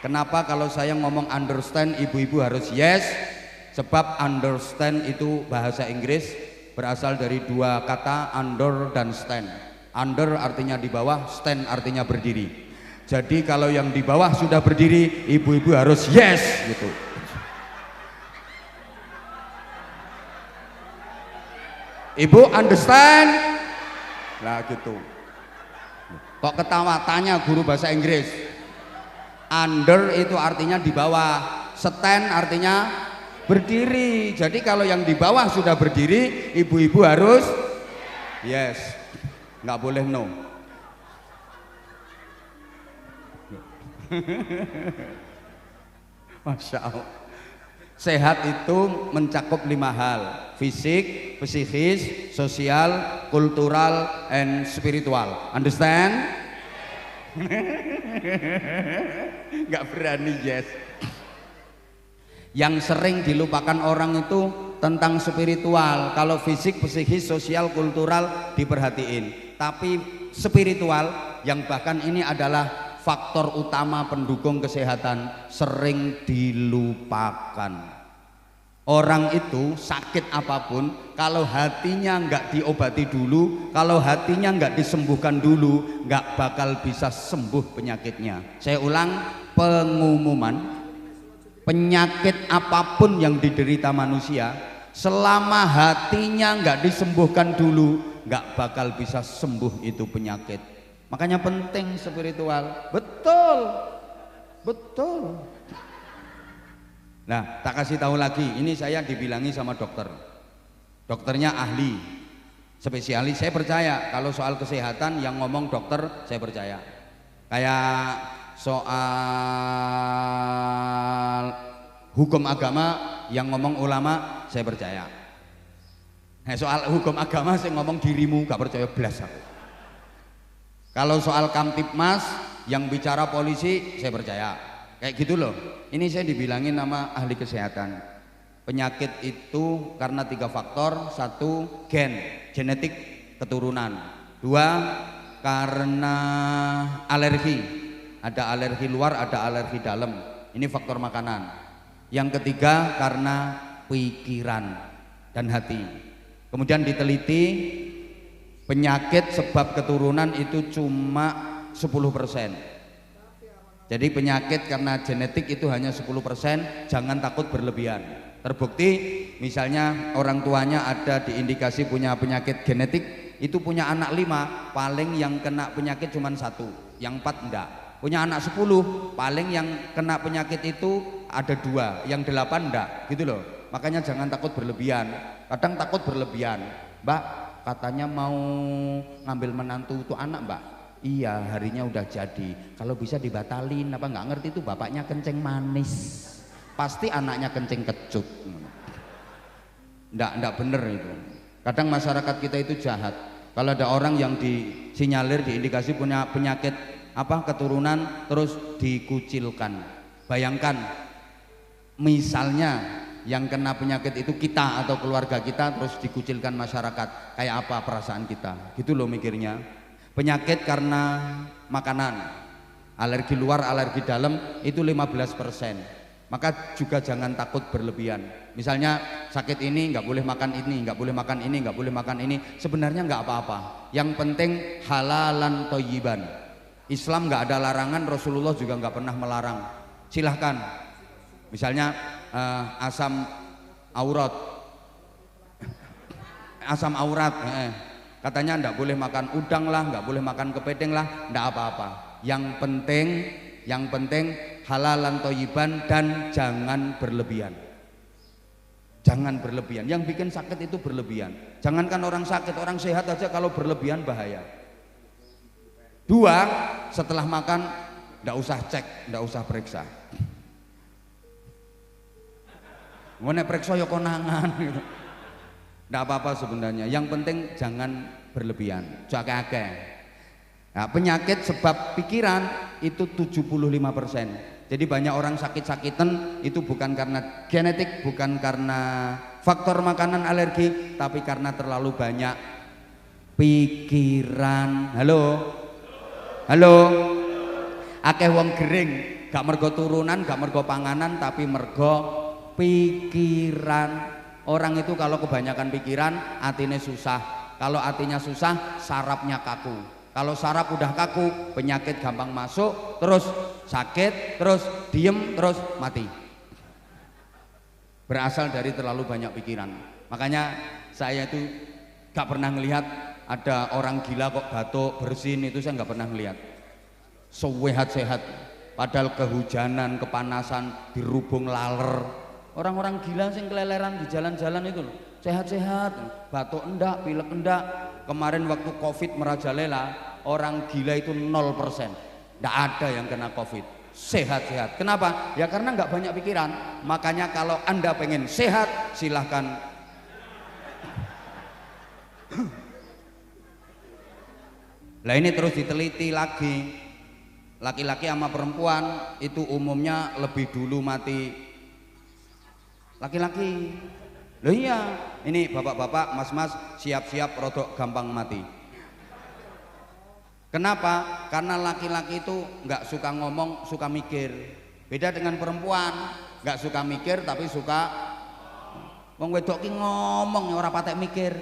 Kenapa kalau saya ngomong understand ibu-ibu harus yes? Sebab understand itu bahasa Inggris berasal dari 2 kata, under dan stand. Under artinya di bawah, stand artinya berdiri. Jadi kalau yang di bawah sudah berdiri, ibu-ibu harus yes gitu. Ibu understand? Lah gitu. Kok ketawa? Tanya guru bahasa Inggris. Under itu artinya di bawah, stand artinya berdiri. Jadi kalau yang di bawah sudah berdiri, ibu-ibu harus yes, nggak boleh no. Masya Allah. Sehat itu mencakup 5 hal: fisik, psikis, sosial, kultural, and spiritual. Understand? Nggak berani yes. Yang sering dilupakan orang itu tentang spiritual. Kalau fisik, psikis, sosial, kultural diperhatiin, tapi spiritual yang bahkan ini adalah faktor utama pendukung kesehatan sering dilupakan. Orang itu sakit apapun, kalau hatinya nggak diobati dulu, kalau hatinya nggak disembuhkan dulu, nggak bakal bisa sembuh penyakitnya. Saya ulang, pengumuman, penyakit apapun yang diderita manusia, selama hatinya nggak disembuhkan dulu, nggak bakal bisa sembuh itu penyakit. Makanya penting spiritual. Betul, betul. Nah, tak kasih tahu lagi, ini saya dibilangi sama dokter. Dokternya ahli, spesialis. Saya percaya kalau soal kesehatan yang ngomong dokter, saya percaya. Kayak soal hukum agama yang ngomong ulama, saya percaya. Nah, soal hukum agama saya ngomong dirimu, gak percaya belas aku. Kalau soal Kamtibmas yang bicara polisi, saya percaya. Kayak gitu loh. Ini saya dibilangin nama ahli kesehatan. Penyakit itu karena 3 faktor. 1, gen, genetik, keturunan. 2, karena alergi. Ada alergi luar, ada alergi dalam. Ini faktor makanan. Yang ketiga karena pikiran dan hati. Kemudian diteliti, penyakit sebab keturunan itu cuma 10%. Jadi penyakit karena genetik itu hanya 10%, jangan takut berlebihan. Terbukti misalnya orang tuanya ada diindikasi punya penyakit genetik, itu punya anak 5, paling yang kena penyakit cuma 1, yang 4 enggak. Punya anak 10, paling yang kena penyakit itu ada 2, yang 8 enggak, gitu loh. Makanya jangan takut berlebihan. Kadang takut berlebihan, Mbak katanya mau ngambil menantu itu anak, Mbak. Iya, harinya udah jadi, kalau bisa dibatalin. Apa nggak ngerti itu bapaknya kencing manis, pasti anaknya kencing kecut. Nggak bener itu. Kadang masyarakat kita itu jahat. Kalau ada orang yang disinyalir diindikasi punya penyakit keturunan terus dikucilkan. Bayangkan misalnya yang kena penyakit itu kita atau keluarga kita, terus dikucilkan masyarakat, kayak apa perasaan kita? Gitu loh mikirnya. Penyakit karena makanan, alergi luar, alergi dalam itu 15%. Maka juga jangan takut berlebihan. Misalnya sakit ini nggak boleh makan ini, nggak boleh makan ini, nggak boleh makan ini. Sebenarnya nggak apa-apa. Yang penting halalan thayyiban. Islam nggak ada larangan, Rasulullah juga nggak pernah melarang. Silahkan. Misalnya asam aurat, katanya nggak boleh makan udang lah, nggak boleh makan kepiting lah, nggak apa-apa. Yang penting halalan thayyiban dan jangan berlebihan. Jangan berlebihan. Yang bikin sakit itu berlebihan. Jangankan orang sakit, orang sehat aja kalau berlebihan bahaya. 2, setelah makan nggak usah cek, nggak usah periksa. Ngene periksa ya konangan gitu. Nggak apa-apa sebenarnya. Yang penting jangan berlebihan. Jaga-jaga. Nah, penyakit sebab pikiran itu 75%. Jadi banyak orang sakit-sakitan itu bukan karena genetik, bukan karena faktor makanan alergi, tapi karena terlalu banyak pikiran. Halo. Akeh wong gering, gak mergo turunan, gak mergo panganan, tapi mergo pikiran. Orang itu kalau kebanyakan pikiran, hatinya susah. Kalau hatinya susah, sarafnya kaku. Kalau saraf udah kaku, penyakit gampang masuk, terus sakit, terus diem, terus mati. Berasal dari terlalu banyak pikiran. Makanya saya itu gak pernah ngelihat ada orang gila kok batuk, bersin, itu saya gak pernah ngelihat. Sehat-sehat, padahal kehujanan, kepanasan, dirubung laler. Orang-orang gila sing keleleran di jalan-jalan itu loh, sehat-sehat, batuk enggak, pilek enggak. Kemarin waktu Covid merajalela, orang gila itu 0%, enggak ada yang kena Covid, sehat-sehat. Kenapa? Ya karena enggak banyak pikiran. Makanya kalau Anda pengen sehat, silahkan lah ini terus diteliti lagi. Laki-laki sama perempuan itu umumnya lebih dulu mati laki-laki. Loh iya, ini bapak-bapak, mas-mas siap-siap rodok gampang mati. Kenapa? Karena laki-laki itu nggak suka ngomong, suka mikir. Beda dengan perempuan, nggak suka mikir tapi suka wong wedok ki ngomong ora patek mikir.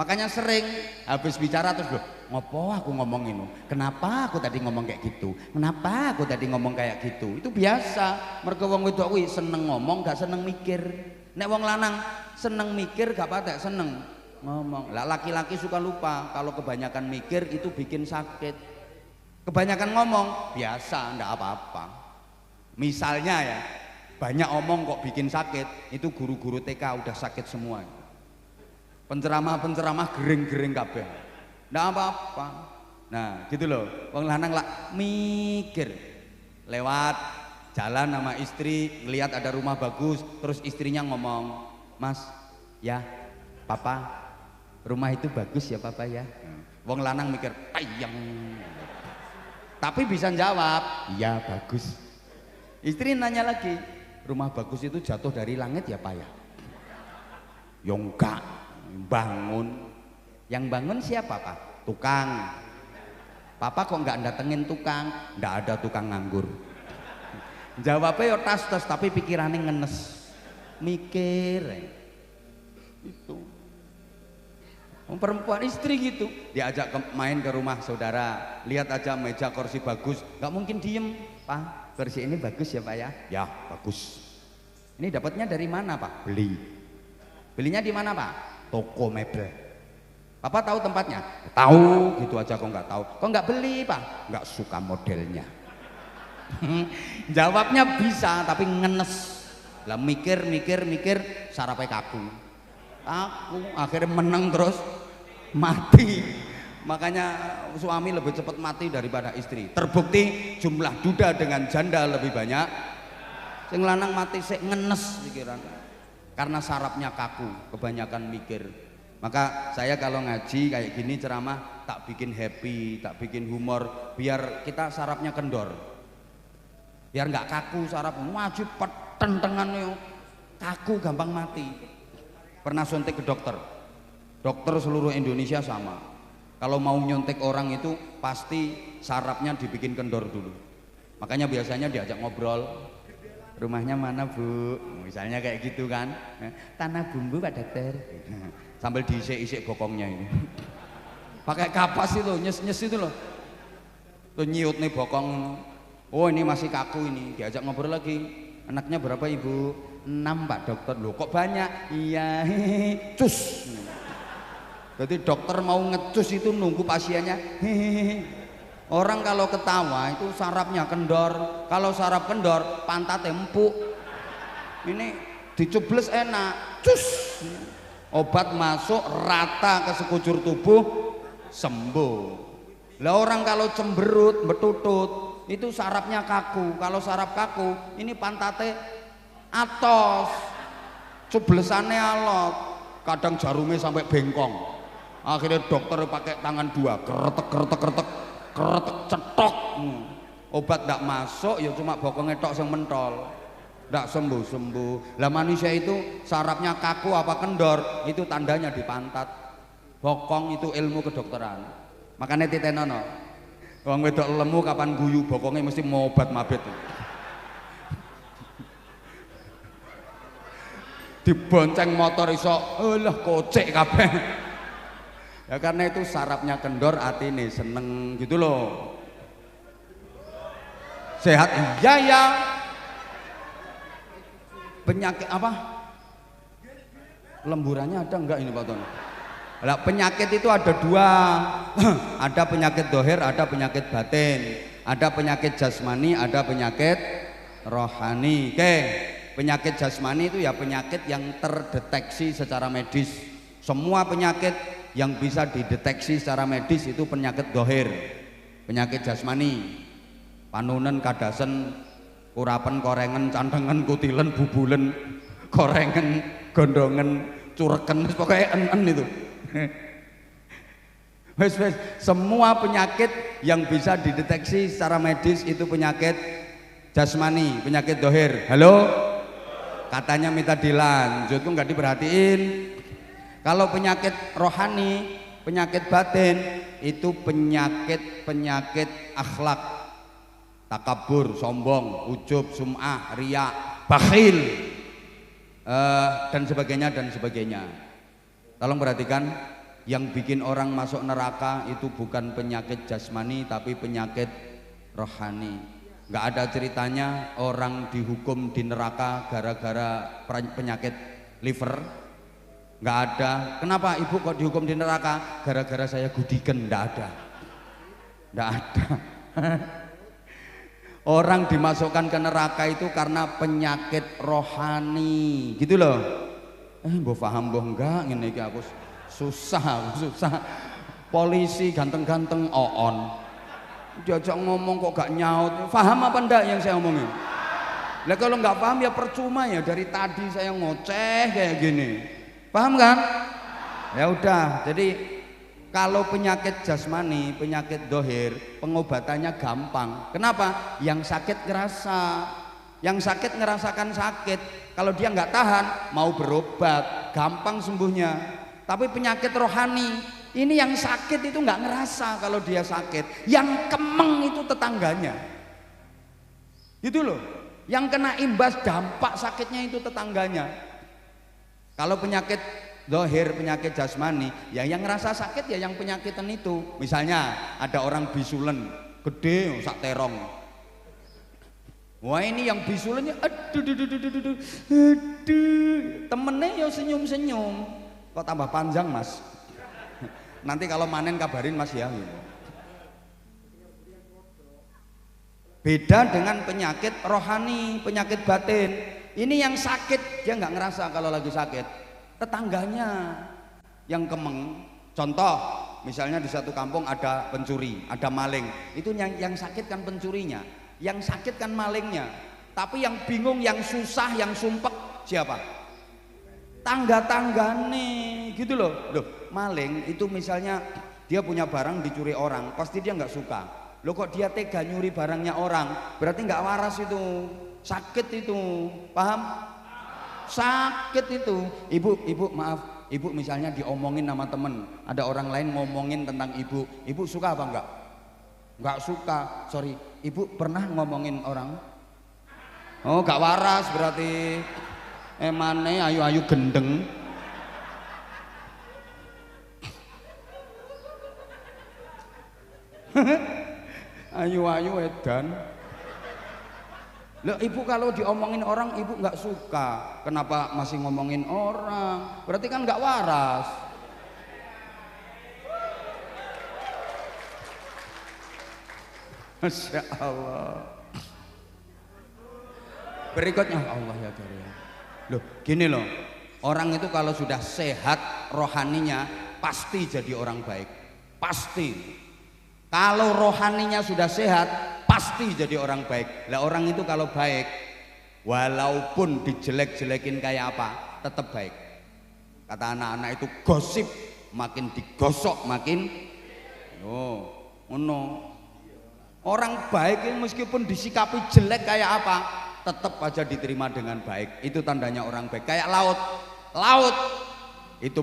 Makanya sering habis bicara terus loh, ngopo aku ngomong ini? Kenapa aku tadi ngomong kayak gitu? Kenapa aku tadi ngomong kayak gitu? Itu biasa. Mergo wong wedok kuwi seneng ngomong, gak seneng mikir. Nek wong lanang seneng mikir, gak patek seneng ngomong. Lah laki-laki suka lupa, kalau kebanyakan mikir itu bikin sakit. Kebanyakan ngomong biasa, ndak apa-apa. Misalnya ya, banyak omong kok bikin sakit, itu guru-guru TK udah sakit semua. Penceramah-penceramah gering-gering kabeh. Ndak apa-apa. Nah, gitu loh. Wong lanang lah mikir. Lewat jalan sama istri, ngelihat ada rumah bagus, terus istrinya ngomong, "Mas, ya, Papa, rumah itu bagus ya Papa ya." Wong lanang mikir, "Ayang." Tapi bisa jawab, "Iya, bagus." Istri nanya lagi, "Rumah bagus itu jatuh dari langit ya Pak ya?" "Ya enggak, bangun." "Yang bangun siapa Pak?" "Tukang." "Papa kok enggak datengin tukang?" "Enggak ada tukang nganggur." Jawabnya ya tas-tas tapi pikirannya ngenes. Mikir. Itu. Perempuan istri gitu, diajak main ke rumah saudara, lihat aja meja kursi bagus, nggak mungkin diem. "Pak, kursi ini bagus ya Pak ya?" "Ya, bagus." Ini dapatnya dari mana Pak? Beli. Belinya di mana Pak? Toko mebel. Papa tahu tempatnya? Tahu, gitu aja kok nggak tahu. Kok nggak beli Pak? Nggak suka modelnya. Jawabnya bisa tapi ngenes. Lah mikir sarapai kaku. Aku akhirnya menang terus mati. Makanya suami lebih cepat mati daripada istri. Terbukti jumlah duda dengan janda lebih banyak. Sing lanang mati sik ngenes pikiran. Karena sarafnya kaku, kebanyakan mikir. Maka saya kalau ngaji kayak gini ceramah tak bikin happy, tak bikin humor, biar kita sarafnya kendor. Biar nggak kaku saraf, wajib petentengan yo. Kaku gampang mati. Pernah suntik ke dokter. Dokter seluruh Indonesia sama. Kalau mau nyuntik orang itu pasti sarafnya dibikin kendor dulu. Makanya biasanya diajak ngobrol. Rumahnya mana Bu? Misalnya kayak gitu kan. Tanah Bumbu Pak Dokter. Sambil diisik-isik bokongnya ini. Pakai kapas itu, nyes-nyes itu loh. Tuh nyiut nih bokong. Oh ini masih kaku ini. Diajak ngobrol lagi. Anaknya berapa Ibu? 6 Pak Dokter. Loh kok banyak? Iya. Cus. Jadi dokter mau ngecus itu nunggu pasiennya. Orang kalau ketawa itu sarafnya kendor. Kalau saraf kendor, pantatnya empuk. Ini dicubles enak. Cus. Obat masuk rata ke sekujur tubuh, sembuh. Lah orang kalau cemberut, betutut, itu sarafnya kaku. Kalau saraf kaku, ini pantatnya atos. Cublesannya alot. Kadang jarumnya sampai bengkong. Akhirnya dokter pakai tangan dua, keretek cetok. Obat ndak masuk ya cuma bokongnya tok yang mentol, ndak sembuh. Lah manusia itu sarafnya kaku apa kendor itu tandanya di pantat. Bokong itu ilmu kedokteran. Makanya titenono wong wedok lemu kapan guyu bokongnya mesti mau obat mabit. Dibonceng motor iso lah kocek kabeh. Ya karena itu sarafnya kendor, atine seneng gitu loh. Sehat iya ya. Penyakit apa? Lemburannya ada enggak ini Pak Ton? Lah penyakit itu ada dua. Ada penyakit dohir, ada penyakit batin. Ada penyakit jasmani, ada penyakit rohani. Oke, penyakit jasmani itu ya penyakit yang terdeteksi secara medis. Semua penyakit yang bisa dideteksi secara medis itu penyakit dohir, penyakit jasmani. Panunen, kadasen, kurapen, korengen, cantengen, kutilen, bubulen, korengen, gondongen, cureken, pokoknya en itu. Wes semua penyakit yang bisa dideteksi secara medis itu penyakit jasmani, penyakit dohir. Halo? Katanya minta dilanjut, kok nggak diperhatiin. Kalau penyakit rohani, penyakit batin itu penyakit akhlak, takabur, sombong, ujub, sum'ah, riya, bakhil, dan sebagainya. Tolong perhatikan, yang bikin orang masuk neraka itu bukan penyakit jasmani tapi penyakit rohani. Nggak ada ceritanya orang dihukum di neraka gara-gara penyakit liver. Nggak ada. Kenapa Ibu kok dihukum di neraka? Gara-gara saya gudiken. Nggak ada. Orang dimasukkan ke neraka itu karena penyakit rohani gitu loh. Mbok paham mbok enggak ngene iki aku susah. Polisi ganteng-ganteng oon. Diajak ngomong kok gak nyaut. Paham apa enggak yang saya omongin? Lah kalau nggak paham ya percuma ya, dari tadi saya ngoceh kayak gini. Paham kan? Ya udah, jadi kalau penyakit jasmani, penyakit dohir, pengobatannya gampang. Kenapa? Yang sakit ngerasa, yang sakit ngerasakan sakit. Kalau dia nggak tahan, mau berobat, gampang sembuhnya. Tapi penyakit rohani, ini yang sakit itu nggak ngerasa kalau dia sakit. Yang kemeng itu tetangganya. Gitu loh. Yang kena imbas dampak sakitnya itu tetangganya. Kalau penyakit dohir, penyakit jasmani, ya yang ngerasa sakit ya yang penyakitan itu. Misalnya ada orang bisulen, gede, sak terong. Wah ini yang bisulnya aduh temennya ya senyum-senyum. Kok tambah panjang mas? Nanti kalau manen kabarin mas ya. Beda dengan penyakit rohani, penyakit batin. Ini yang sakit dia nggak ngerasa kalau lagi sakit. Tetangganya yang kemeng. Contoh, misalnya di satu kampung ada pencuri, ada maling. Itu yang sakit kan pencurinya, yang sakit kan malingnya. Tapi yang bingung, yang susah, yang sumpek siapa? Tangga-tanggane gitu loh. Loh, maling itu misalnya dia punya barang dicuri orang, pasti dia nggak suka. Loh kok dia tega nyuri barangnya orang, berarti nggak waras itu, sakit itu, paham? Sakit itu. Ibu maaf, ibu misalnya diomongin sama temen, ada orang lain ngomongin tentang ibu suka apa enggak? Enggak suka, sorry. Ibu pernah ngomongin orang? Oh gak waras berarti. Emane ayu-ayu gendeng. Ayu-ayu edan. Loh, ibu kalau diomongin orang ibu nggak suka, kenapa masih ngomongin orang? Berarti kan nggak waras. Masya Allah. Berikutnya Allah ya Karim. Loh gini loh, orang itu kalau sudah sehat rohaninya pasti jadi orang baik, pasti. Kalau rohaninya sudah sehat pasti jadi orang baik. Lah orang itu kalau baik walaupun dijelek-jelekin kayak apa tetap baik. Kata anak-anak itu gosip, makin digosok makin ngono. Orang baik itu meskipun disikapi jelek kayak apa tetap aja diterima dengan baik. Itu tandanya orang baik. Kayak laut itu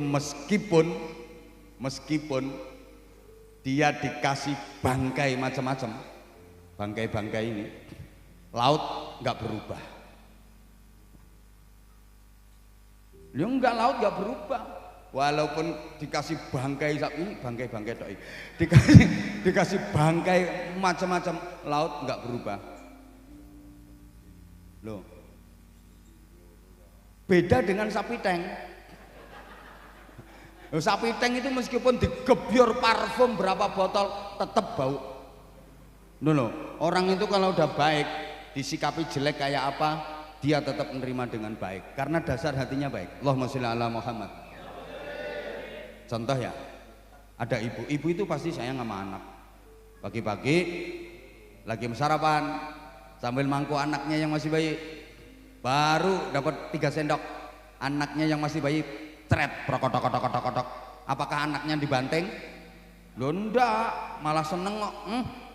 meskipun dia dikasih bangkai macam-macam, bangkai ini, laut nggak berubah. Ya enggak, laut nggak berubah. Walaupun dikasih bangkai sapi, bangkai doi, dikasih bangkai macam-macam, laut nggak berubah. Loh, beda dengan sapi tank. Sapi tank itu meskipun digebyur parfum berapa botol tetap bau. Loh, orang itu kalau udah baik disikapi jelek kayak apa dia tetap menerima dengan baik karena dasar hatinya baik. Allahumma sholli ala Muhammad. Contoh ya, ada ibu itu pasti sayang sama anak. Pagi-pagi lagi sarapan sambil mangku anaknya yang masih bayi, baru dapat 3 sendok, anaknya yang masih bayi ceret prokotok. Apakah anaknya dibanting? Loh enggak, malah seneng kok.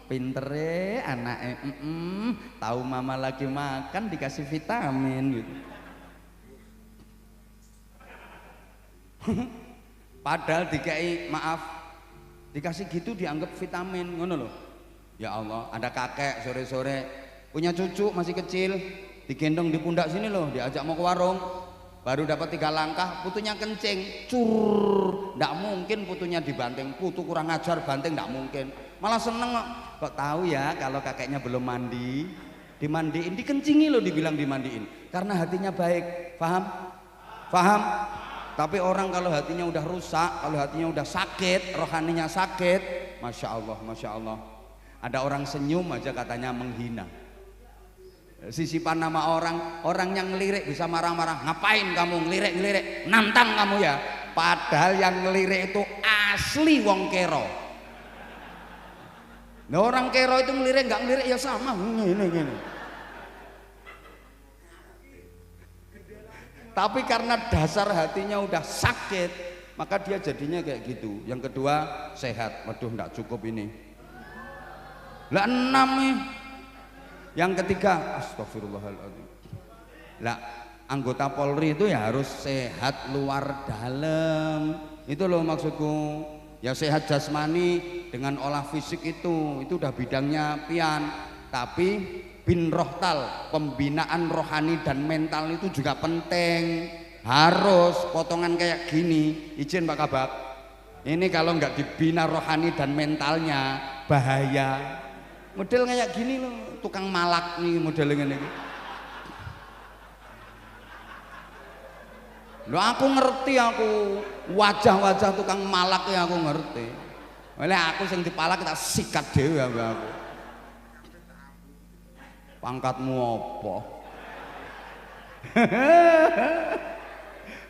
Pintere anaknya, tahu mama lagi makan dikasih vitamin gitu. Padahal dikasih gitu dianggap vitamin, ngono loh. Ya Allah, ada kakek sore-sore punya cucu masih kecil, digendong di pundak sini loh, diajak mau ke warung. Baru dapat 3 langkah, putunya kencing, ndak mungkin putunya dibanting, putu kurang ajar banting ndak mungkin. Malah seneng kok tahu ya kalau kakeknya belum mandi, dimandiin, dikencingi loh, dibilang dimandiin, karena hatinya baik, paham? Tapi orang kalau hatinya udah rusak, kalau hatinya udah sakit, rohaninya sakit, masya Allah, ada orang senyum aja katanya menghina. Sisipan nama orang yang ngelirik bisa marah-marah, ngapain kamu ngelirik, nantang kamu ya, padahal yang ngelirik itu asli wong kero. Nah orang kero itu ngelirik nggak ngelirik ya sama gini. Tapi karena dasar hatinya udah sakit maka dia jadinya kayak gitu. Yang kedua sehat, waduh nggak cukup ini lah 6 nih. Yang ketiga, astagfirullahaladzim. Lah, anggota Polri itu ya harus sehat luar dalam. Itu loh maksudku. Ya sehat jasmani dengan olah fisik itu udah bidangnya pian. Tapi bin rohtal, pembinaan rohani dan mental itu juga penting. Harus potongan kayak gini. Izin Pak Kabak. Ini kalau nggak dibina rohani dan mentalnya bahaya. Model kayak gini loh, tukang malak nih modelnya ngene iki. Lho aku ngerti aku wajah-wajah tukang malak ya aku ngerti. Oleh aku sing dipalak tak sikat dhewe aku. Pangkatmu apa?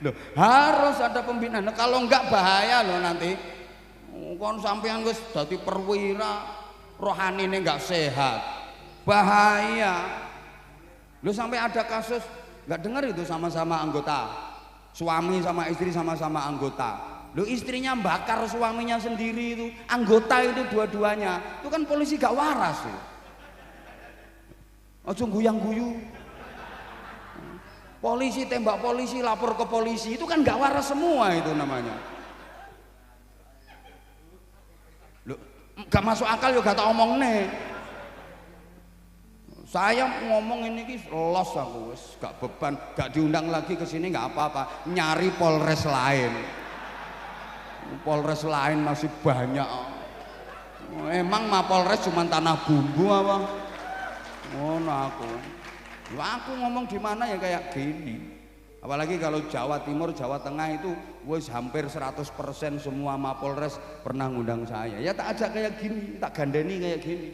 Loh, harus ada pembinaan. Nah, kalau enggak bahaya loh nanti. Kon sampean wis dadi perwira, rohanine enggak sehat. Bahaya. Loh sampai ada kasus enggak dengar itu sama-sama anggota. Suami sama istri sama-sama anggota. Loh istrinya bakar suaminya sendiri itu. Anggota itu dua-duanya. Itu kan polisi gak waras ya. Ojo guyang-guyu. Polisi tembak polisi, lapor ke polisi, itu kan gak waras semua itu namanya. Loh, gak masuk akal ya gak tak omong nih. Saya ngomong ini los aku, gak beban, gak diundang lagi ke sini gak apa-apa. Nyari Polres lain. Polres lain masih banyak. Emang Mapolres cuma tanah bumbu apa? Oh, nah aku ngomong di mana ya kayak gini. Apalagi kalau Jawa Timur, Jawa Tengah itu wis hampir 100% semua Mapolres pernah ngundang saya. Ya tak ajak kayak gini, tak gandeni kayak gini.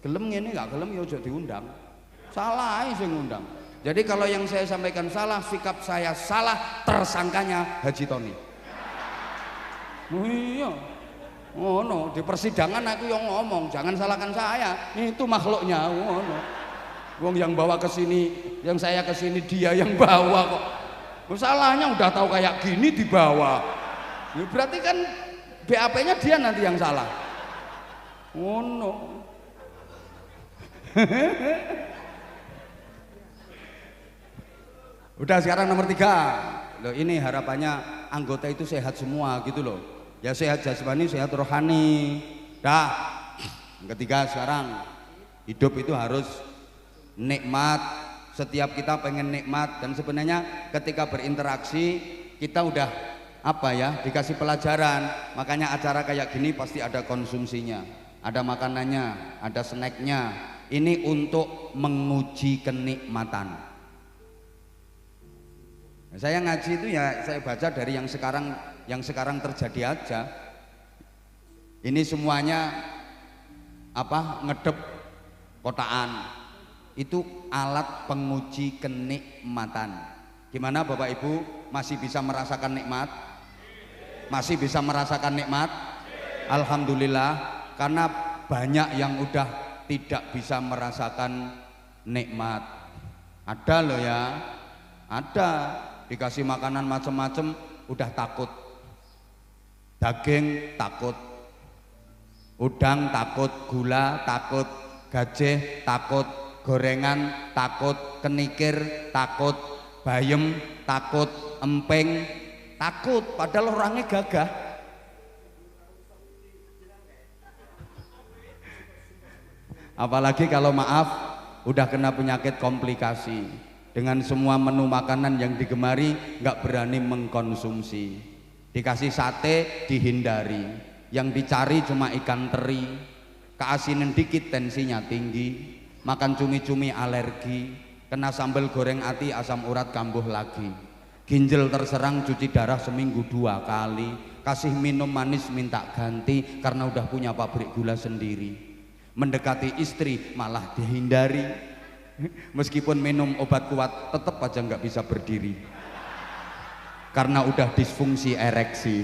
Gelem ngene gak gelem ya aja diundang. Salah ae sing ngundang. Jadi kalau yang saya sampaikan salah, sikap saya salah, tersangkanya Haji Tony. Oh iya. Oh no, di persidangan aku yang ngomong, jangan salahkan saya. Itu makhluknya. Oh no. Wong yang bawa ke sini, yang saya ke sini dia yang bawa kok. Masalahnya udah tahu kayak gini dibawa. Ya berarti kan BAP-nya dia nanti yang salah. Oh no. Udah sekarang nomor 3. Loh ini harapannya anggota itu sehat semua gitu loh. Ya sehat jasmani, sehat rohani. Dah. Yang ketiga sekarang hidup itu harus nikmat. Setiap kita pengen nikmat dan sebenarnya ketika berinteraksi kita udah apa ya dikasih pelajaran. Makanya acara kayak gini pasti ada konsumsinya, ada makanannya, ada snacknya. Ini untuk menguji kenikmatan. Saya ngaji itu ya saya baca dari yang sekarang terjadi aja. Ini semuanya apa ngedep kotaan. Itu alat penguji kenikmatan. Gimana Bapak Ibu masih bisa merasakan nikmat? Masih bisa merasakan nikmat? Alhamdulillah, karena banyak yang udah tidak bisa merasakan nikmat. Ada loh ya, ada dikasih makanan macam-macam udah takut. Daging takut, udang takut, gula takut, gajah takut, gorengan takut, kenikir takut, bayem takut, emping takut, padahal orangnya gagah. Apalagi kalau maaf udah kena penyakit komplikasi, dengan semua menu makanan yang digemari nggak berani mengkonsumsi. Dikasih sate dihindari, yang dicari cuma ikan teri, keasinan dikit tensinya tinggi, makan cumi-cumi alergi, kena sambal goreng ati asam urat kambuh lagi, ginjal terserang cuci darah seminggu 2 kali, kasih minum manis minta ganti karena udah punya pabrik gula sendiri, mendekati istri malah dihindari, meskipun minum obat kuat tetap aja nggak bisa berdiri karena udah disfungsi ereksi,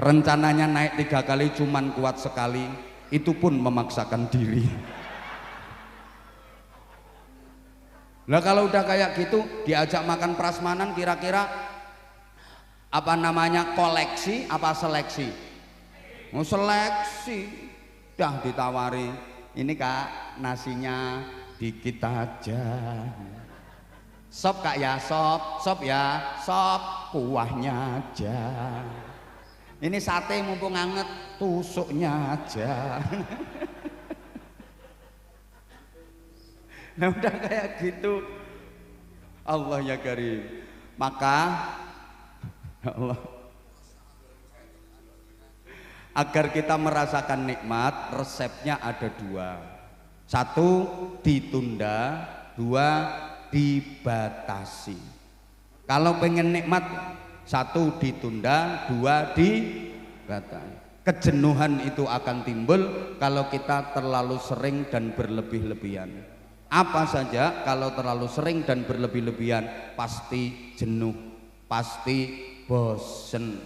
rencananya naik 3 kali cuman kuat sekali, itu pun memaksakan diri. Nah kalau udah kayak gitu diajak makan prasmanan, kira-kira apa namanya, koleksi apa seleksi? Mau seleksi, dah ditawari, ini kak nasinya dikit aja, sop kak ya, sop ya, sop kuahnya aja, ini sate mumpung anget tusuknya aja. Nah udah kayak gitu, Allah ya Karim. Maka ya Allah, agar kita merasakan nikmat, resepnya ada 2. Satu, ditunda. Dua, dibatasi. Kalau pengen nikmat, satu ditunda, dua dibatasi. Kejenuhan itu akan timbul kalau kita terlalu sering dan berlebih-lebihan. Apa saja kalau terlalu sering dan berlebih-lebihan pasti jenuh, pasti bosen.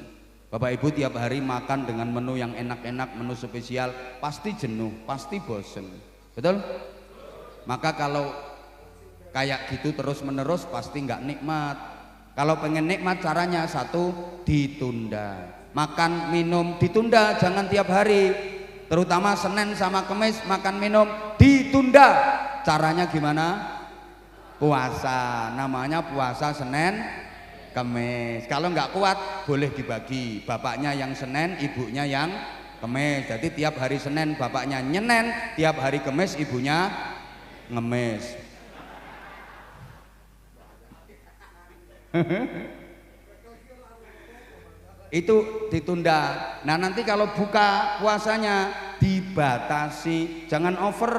Bapak Ibu tiap hari makan dengan menu yang enak-enak, menu spesial, pasti jenuh, pasti bosen. Betul? Maka kalau kayak gitu terus menerus pasti nggak nikmat. Kalau pengen nikmat caranya satu, ditunda. Makan minum ditunda, jangan tiap hari. Terutama Senin sama Kamis makan minum ditunda. Caranya gimana? Puasa, namanya puasa Senin Kamis. Kalau nggak kuat boleh dibagi, bapaknya yang Senin, ibunya yang Kamis. Jadi tiap hari Senin bapaknya nyenen, tiap hari Kamis ibunya ngemis. Itu ditunda. Nah nanti kalau buka puasanya dibatasi, jangan over.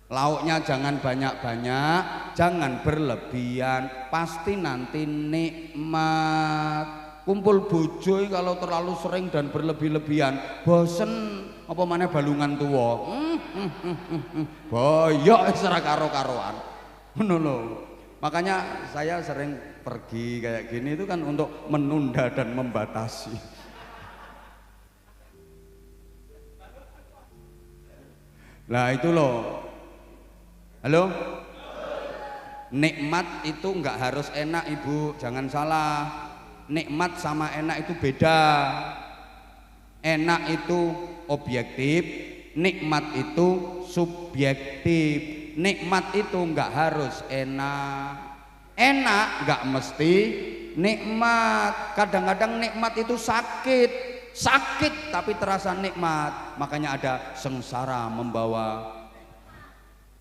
Lauknya jangan banyak-banyak, jangan berlebihan, pasti nanti nikmat. Kumpul bojo kalau terlalu sering dan berlebih-lebihan bosen, apa mana balungan tua. Boyok secara karo-karoan. Makanya saya sering pergi kayak gini itu kan untuk menunda dan membatasi. Nah itu loh. Halo? Nikmat itu nggak harus enak Ibu, jangan salah. Nikmat sama enak itu beda. Enak itu objektif, nikmat itu subjektif. Nikmat itu nggak harus enak. Enak nggak mesti nikmat. Kadang-kadang nikmat itu sakit. Sakit tapi terasa nikmat. Makanya ada sengsara membawa.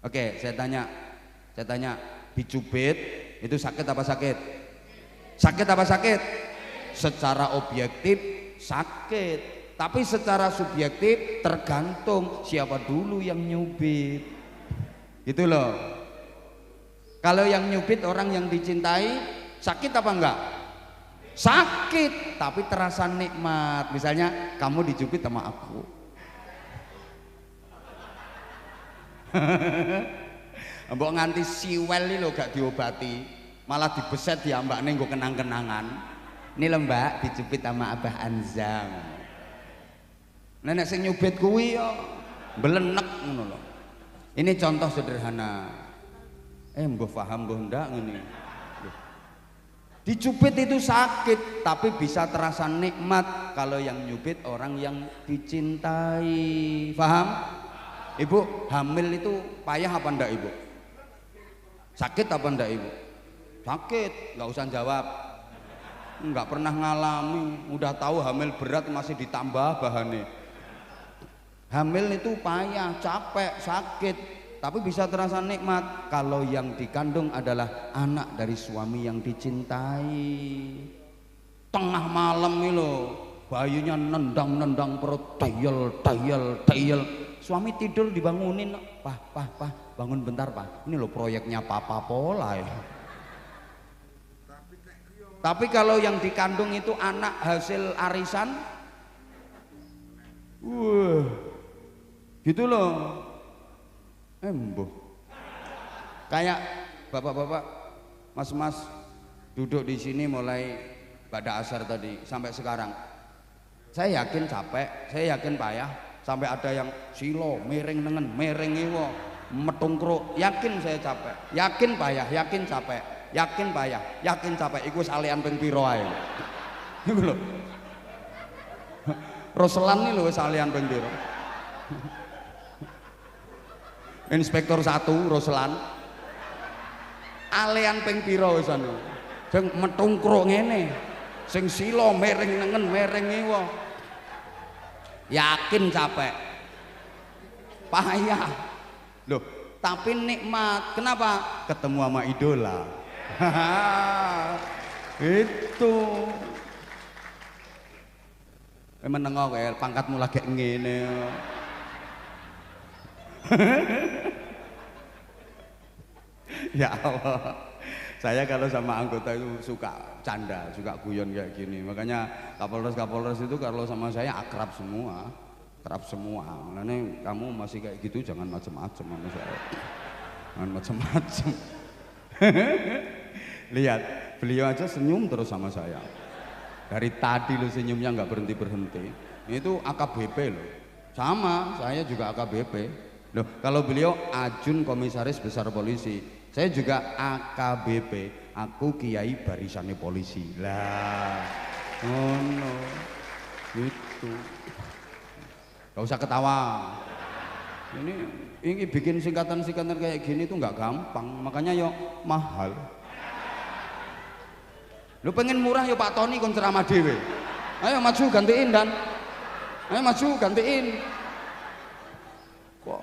Oke, saya tanya, dicubit itu sakit apa sakit? Sakit apa sakit? Secara objektif sakit, tapi secara subjektif tergantung siapa dulu yang nyubit. Gitu loh. Kalau yang nyubit orang yang dicintai, sakit apa enggak? Sakit, tapi terasa nikmat. Misalnya kamu dicubit sama aku. Mbok nganti siwel iki lho gak diobati, malah dibeset diambakne nggo kenang-kenangan. Ini lho Mbak dicubit sama Abah Anzam. Nenek sing nyubit kuwi yo mbelenek ngono lho. Ini contoh sederhana. Mbah paham mbah ndak ngene. Dicubit itu sakit, tapi bisa terasa nikmat kalau yang nyubit orang yang dicintai. Paham? Ibu hamil itu payah apa enggak Ibu? Sakit apa enggak Ibu? Sakit, nggak usah jawab. Nggak pernah ngalami, udah tahu hamil berat masih ditambah bahannya. Hamil itu payah, capek, sakit, tapi bisa terasa nikmat kalau yang dikandung adalah anak dari suami yang dicintai. Tengah malam ini loh, bayunya nendang-nendang perut, tayel. Suami tidur dibangunin, Pah, bangun bentar Pak. Ini loh proyeknya Papa Pola ya. Tapi kalau yang dikandung itu anak hasil arisan, gitu loh. Embuh. Kayak bapak-bapak, mas-mas duduk di sini mulai pada asar tadi sampai sekarang. Saya yakin capek, saya yakin payah. Sampai ada yang silo, miring nengen, miring iwo, metungkruk. Yakin saya capek, yakin payah, yakin capek, yakin payah, yakin capek. Iku salian ping piro ae. Iku lho. Roselan nih lho salian ping piro. Inspektur 1 Roselan. Alian ping piro wis anu. Sing metungkruk ngene. Sing silo, miring nengen, miring iwo. Yakin capek, payah loh, tapi nikmat. Kenapa? Ketemu sama idola. Itu menengok ya, pangkatmu lagi ngene. Ya Allah, saya kalau sama anggota itu suka canda, suka guyon kayak gini. Makanya Kapolres itu kalau sama saya akrab semua, Makanya kamu masih kayak gitu jangan macam-macam sama saya, jangan macam-macam. Lihat, beliau aja senyum terus sama saya. Dari tadi lo senyumnya nggak berhenti. Itu AKBP loh. Sama, saya juga AKBP. Loh, kalau beliau Ajun Komisaris Besar Polisi, saya juga AKBP, aku Kiai Barisannya Polisi. Lah, oh no, itu. Gak usah ketawa. Ini bikin singkatan-singkatan kayak gini tuh nggak gampang, makanya yo mahal. Lu pengen murah yo Pak Tony kon ceramah dhewe. Ayo maju gantiin dan. Ayo maju gantiin. Kok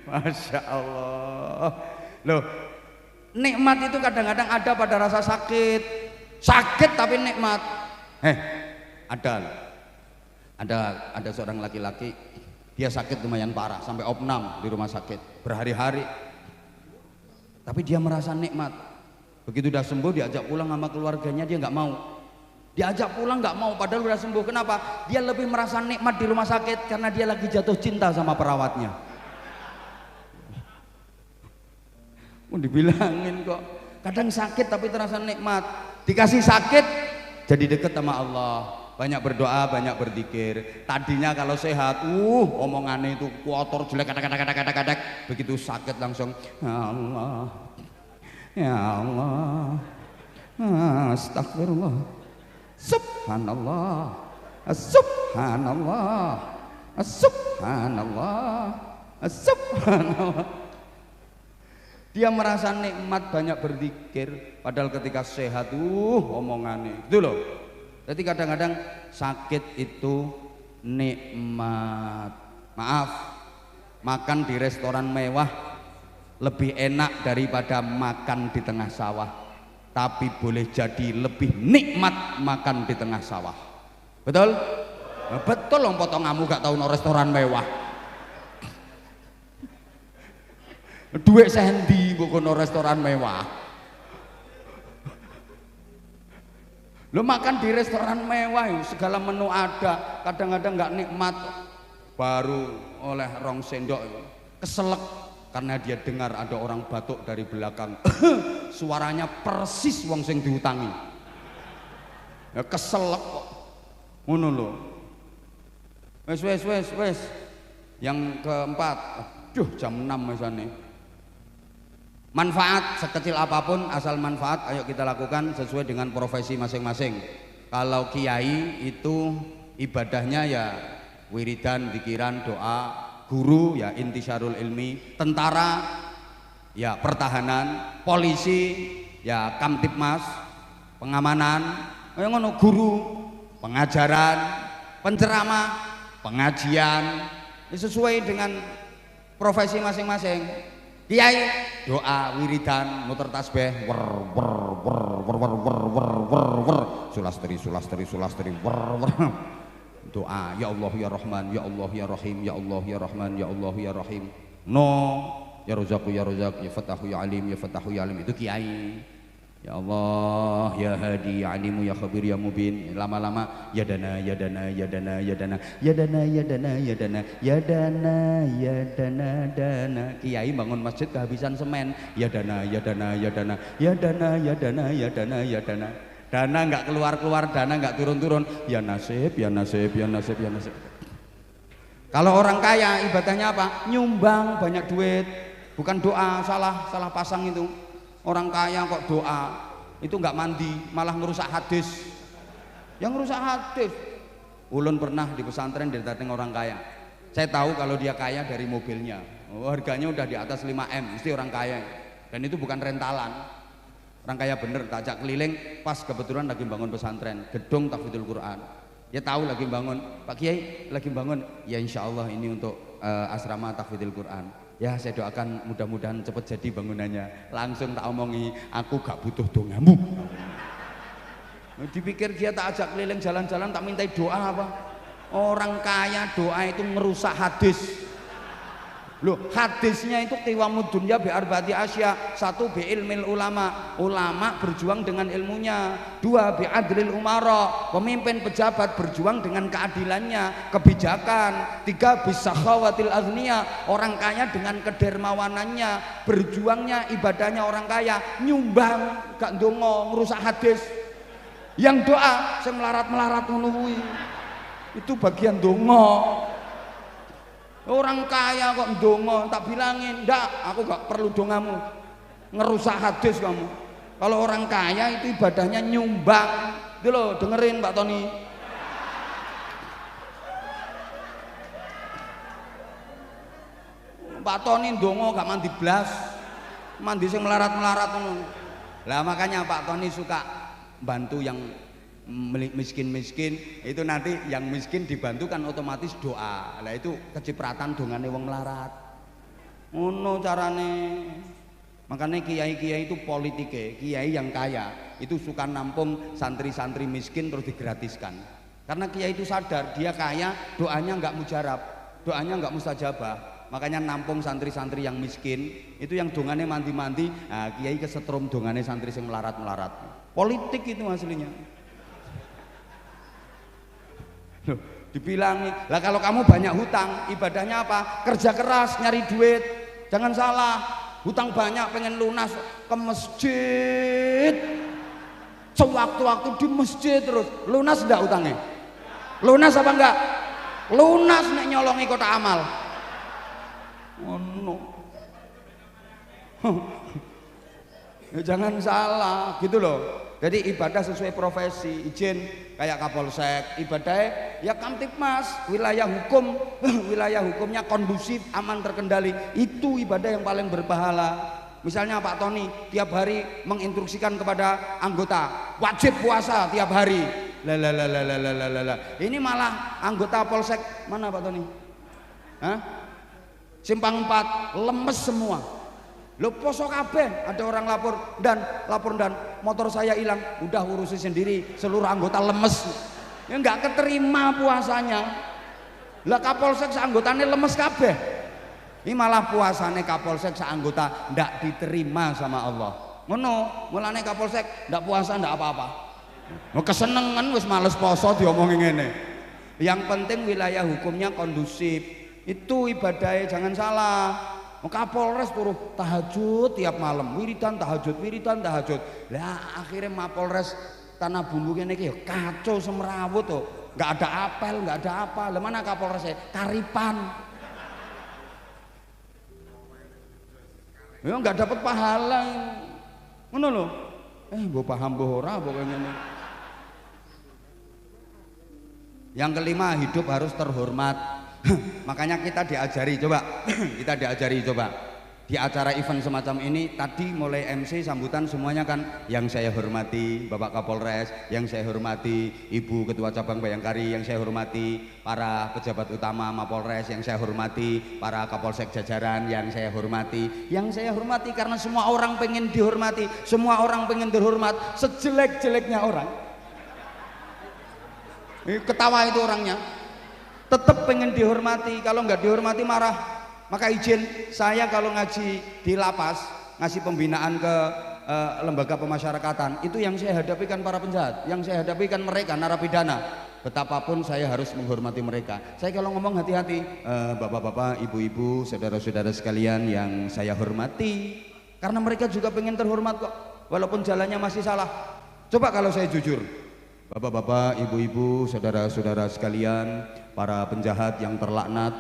Masya Allah. Loh, nikmat itu kadang-kadang ada pada rasa sakit. Sakit tapi nikmat. Ada seorang laki-laki, dia sakit lumayan parah sampai opnam di rumah sakit berhari-hari. Tapi dia merasa nikmat. Begitu udah sembuh diajak pulang sama keluarganya, dia nggak mau. Diajak pulang nggak mau, padahal udah sembuh. Kenapa? Dia lebih merasa nikmat di rumah sakit karena dia lagi jatuh cinta sama perawatnya. Mau dibilangin kok, kadang sakit tapi terasa nikmat. Dikasih sakit jadi deket sama Allah, banyak berdoa, banyak berzikir. Tadinya kalau sehat, omongannya itu kotor, jelek, kadang-kadang. Begitu sakit langsung, ya Allah, ya Allah, astagfirullah, subhanallah, subhanallah, subhanallah, subhanallah. Dia merasa nikmat, banyak berzikir, padahal ketika sehat omongannya itu loh. Jadi kadang-kadang sakit itu nikmat. Maaf, makan di restoran mewah lebih enak daripada makan di tengah sawah, tapi boleh jadi lebih nikmat makan di tengah sawah. Betul? Betul loh, potong kamu gak tahu no restoran mewah. Duit sendi bukan restoran mewah. Lo makan di restoran mewah segala menu ada, kadang-kadang nggak nikmat, baru oleh rong sendok keselak karena dia dengar ada orang batuk dari belakang. Suaranya persis wong sing diutangi. Ya keselak kok. Ngono lho. Wes. Yang keempat, aduh jam 6 misalnya. Manfaat sekecil apapun, asal manfaat ayo kita lakukan sesuai dengan profesi masing-masing. Kalau kiai itu ibadahnya ya wiridan, pikiran, doa. Guru ya intisyarul ilmi. Tentara ya pertahanan. Polisi ya kamtipmas, pengamanan. Ayo ngono, guru pengajaran, penceramah, pengajian. Sesuai dengan profesi masing-masing. Kiai doa, wiridan, muter tasbih, sulastri, doa, ya Allah ya Rahman, ya Allah ya Rahim, ya Allah ya Rahman, ya Allah ya Rahim. No, ya Razaqu ya Razaq, ya Fatahu ya Alim, ya Fatahu ya Alim, itu kiai. Ya Allah ya Hadi ya Alimu ya Khabir ya Mubin. Lama-lama ya dana. Kiai bangun masjid kehabisan semen. Ya dana. Dana nggak keluar, dana nggak turun. Ya nasib. Kalau orang kaya ibadahnya apa? Nyumbang banyak duit. Bukan doa, salah pasang itu. Orang kaya kok doa itu nggak mandi, malah ngerusak hadis. Yang ngerusak hadis. Ulun pernah di pesantren didatengin orang kaya. Saya tahu kalau dia kaya dari mobilnya. Harganya udah di atas 5M, mesti orang kaya. Dan itu bukan rentalan. Orang kaya bener, tak ajak keliling. Pas kebetulan lagi bangun pesantren, gedung tahfidzul Quran. Dia tahu lagi bangun, Pak Kiai lagi bangun. Ya insya Allah ini untuk asrama tahfidzul Quran. Ya saya doakan mudah-mudahan cepat jadi bangunannya. Langsung tak omongi, aku gak butuh dongamu. Dipikir dia tak ajak keliling jalan-jalan tak mintai doa apa? Orang kaya doa itu merusak hadis. Loh, hadisnya itu qiwamud dunya bi arba'ati asya. Satu, bi ilmil ulama, ulama berjuang dengan ilmunya. Dua, bi adlil umara, pemimpin pejabat berjuang dengan keadilannya, kebijakan. Tiga, bi sakhawatil aghniya, orang kaya dengan kedermawanannya, berjuangnya, ibadahnya orang kaya, nyumbang gak ndonga ngerusak hadis. Yang doa sing melarat-melarat ngono kuwi itu bagian donga. Orang kaya kok ndonga, tak bilangin, ndak, aku gak perlu dongamu. Ngerusak hadis kamu. Kalau orang kaya itu ibadahnya nyumbang. Itu loh, dengerin Pak Tony. Pak Tony ndonga gak mandi blas. Mandi sing melarat-melarat ngono. Lah makanya Pak Tony suka bantu yang miskin-miskin, itu nanti yang miskin dibantu kan otomatis doa. Lah itu kecipratan dongane wong melarat. Ngono carane. Makanya kiai-kiai itu politike, kiai yang kaya itu suka nampung santri-santri miskin terus digratiskan. Karena kiai itu sadar dia kaya, doanya nggak mujarab, doanya nggak mustajabah. Makanya nampung santri-santri yang miskin, itu yang dongane mandi-mandi, nah kiai kesetrum dongane santri yang melarat-melarat. Politik itu aslinya. Loh, dibilangi lah kalau kamu banyak hutang ibadahnya apa? Kerja keras nyari duit. Jangan salah, hutang banyak pengen lunas ke masjid, sewaktu-waktu di masjid terus lunas enggak hutangnya? Lunas apa enggak? Lunas nek nyolongi kota amal. Oh no. Ya, jangan salah gitu loh. Jadi ibadah sesuai profesi, izin kayak Kapolsek, ibadahnya ya Kamtipmas, wilayah hukum, wilayah hukumnya kondusif, aman, terkendali, itu ibadah yang paling berpahala. Misalnya Pak Tony tiap hari menginstruksikan kepada anggota wajib puasa tiap hari. Ini malah anggota Polsek mana Pak Tony? Hah? Simpang 4 lemes semua. Lo poso kabeh, ada orang lapor dan motor saya hilang, udah urusi sendiri, seluruh anggota lemes. Ya nggak keterima puasanya. Lah Kapolsek seanggotanya lemes kabeh. Ini malah puasane Kapolsek seanggota ndak diterima sama Allah. Ngono, mulane Kapolsek ndak puasa ndak apa-apa. Mau kesenengan wis males poso diomongin ngene. Yang penting wilayah hukumnya kondusif. Itu ibadahnya jangan salah. Kapolres turuh tahajud tiap malam, wiridan tahajud. Lah akhirnya Mapolres Tanah Bumbu ini kacau semrawut tuh, nggak ada apel, nggak ada apa. Lah mana Kapolresnya? Karipan. Ya nggak dapat pahala. Ngono loh. Mbok paham mbok ora pokoknya ini. Yang kelima, hidup harus terhormat. Makanya kita diajari coba di acara event semacam ini tadi mulai MC sambutan semuanya kan yang saya hormati Bapak Kapolres, yang saya hormati Ibu Ketua Cabang Bayangkari, yang saya hormati para pejabat utama Mapolres, yang saya hormati para Kapolsek jajaran, yang saya hormati karena semua orang pengen dihormati, semua orang pengen terhormat, sejelek-jeleknya orang ketawa itu orangnya tetap pengen dihormati. Kalau nggak dihormati marah. Maka izin saya kalau ngaji di lapas, ngasih pembinaan ke lembaga pemasyarakatan, itu yang saya hadapi kan para penjahat, yang saya hadapi kan mereka narapidana. Betapapun saya harus menghormati mereka. Saya kalau ngomong hati-hati, bapak-bapak, ibu-ibu, saudara-saudara sekalian yang saya hormati, karena mereka juga pengen terhormat kok, walaupun jalannya masih salah. Coba kalau saya jujur, bapak-bapak, ibu-ibu, saudara-saudara sekalian, para penjahat yang terlaknat,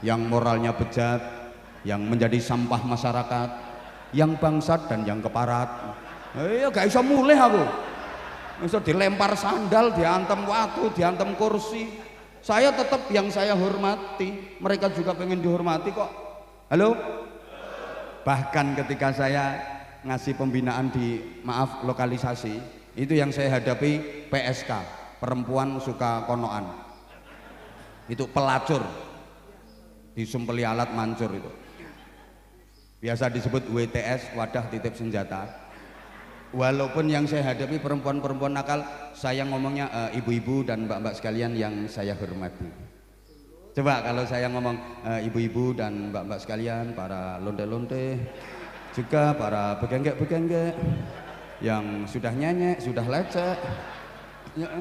yang moralnya bejat, yang menjadi sampah masyarakat, yang bangsat dan yang keparat. Gak bisa mulai aku. Bisa dilempar sandal, diantem watu, diantem kursi. Saya tetap yang saya hormati, mereka juga pengen dihormati kok. Halo? Bahkan ketika saya ngasih pembinaan di lokalisasi, itu yang saya hadapi PSK, perempuan suka konoan. Itu pelacur, disumpeli alat mancur itu. Biasa disebut WTS, wadah titip senjata. Walaupun yang saya hadapi perempuan-perempuan nakal, saya ngomongnya ibu-ibu dan mbak-mbak sekalian yang saya hormati. Coba kalau saya ngomong ibu-ibu dan mbak-mbak sekalian, para lonte-lonte, juga para begenggek-begenggek yang sudah nyenyek, sudah lecek, ya,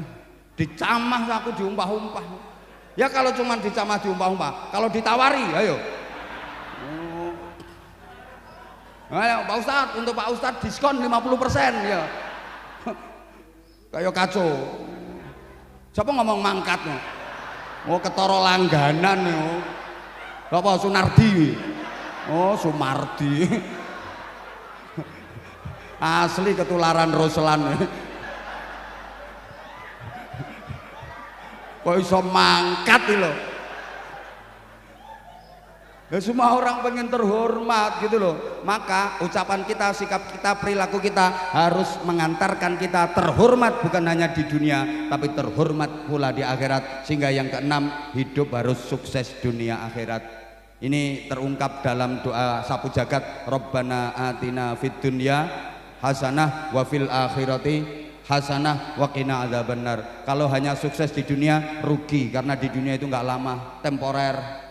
dicamah aku diumpah-umpah. Ya kalau cuma dicamah diumpah-umpah, kalau ditawari, ayo. Ayo Pak Ustadz, untuk Pak Ustadz diskon 50% ya. Kayak kacau. Siapa ngomong mangkat no? Oh ketara langganan yo. Apa Sunardi? Oh Sumardi. Asli ketularan Roselan. Kok iso mangkat iki lho. Ya, semua orang pengen terhormat gitu loh. Maka ucapan kita, sikap kita, perilaku kita harus mengantarkan kita terhormat bukan hanya di dunia tapi terhormat pula di akhirat. Sehingga yang keenam, hidup harus sukses dunia akhirat. Ini terungkap dalam doa sapu jagat, Rabbana atina fid dunya hasanah wa fil akhirati hasanah wa qina adzabannar. Kalau hanya sukses di dunia rugi, karena di dunia itu nggak lama, temporer.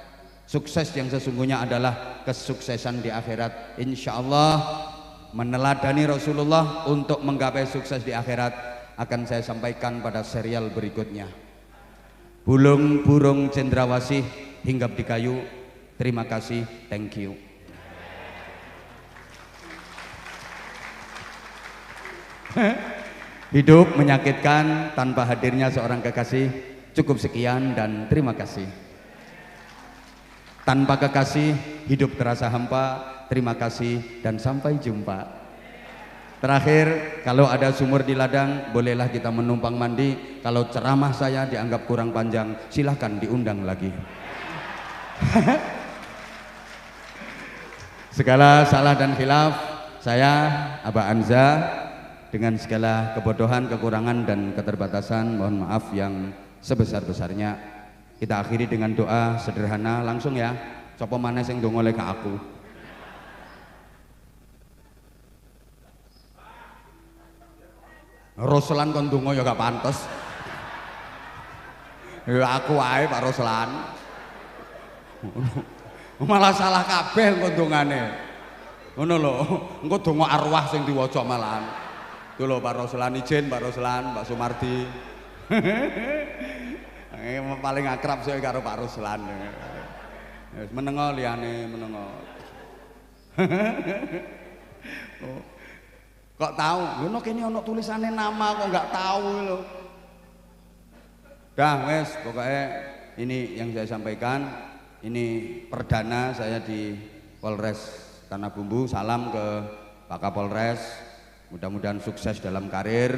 Sukses yang sesungguhnya adalah kesuksesan di akhirat. Insya Allah meneladani Rasulullah untuk menggapai sukses di akhirat akan saya sampaikan pada serial berikutnya. Burung cendrawasih hinggap di kayu. Terima kasih, thank you. Hidup menyakitkan tanpa hadirnya seorang kekasih. Cukup sekian dan terima kasih. Tanpa kekasih hidup terasa hampa. Terima kasih dan sampai jumpa. Terakhir, kalau ada sumur di ladang bolehlah kita menumpang mandi. Kalau ceramah saya dianggap kurang panjang, silahkan diundang lagi. Segala salah dan khilaf saya Aba Anza, dengan segala kebodohan, kekurangan dan keterbatasan mohon maaf yang sebesar-besarnya. Kita akhiri dengan doa sederhana langsung ya. Sapa maneh sing ndonga lek aku. Roselan kon ndonga ya gak pantes. Ya aku wae Pak Roselan. Malah salah kabeh engko ndongane. Ngono lho, engko donga arwah sing diwaca malahan. Itu lho Pak Roselan, izin Pak Roselan, Pak Sumardi. Paling akrab saya karo Pak Ruslan. Menengo liyane menengo. Kok tahu? Lho kene ana tulisane nama kok enggak tahu lho. Dah wes pokoknya ini yang saya sampaikan. Ini perdana saya di Polres Tanah Bumbu. Salam ke Pak Kapolres. Mudah-mudahan sukses dalam karir.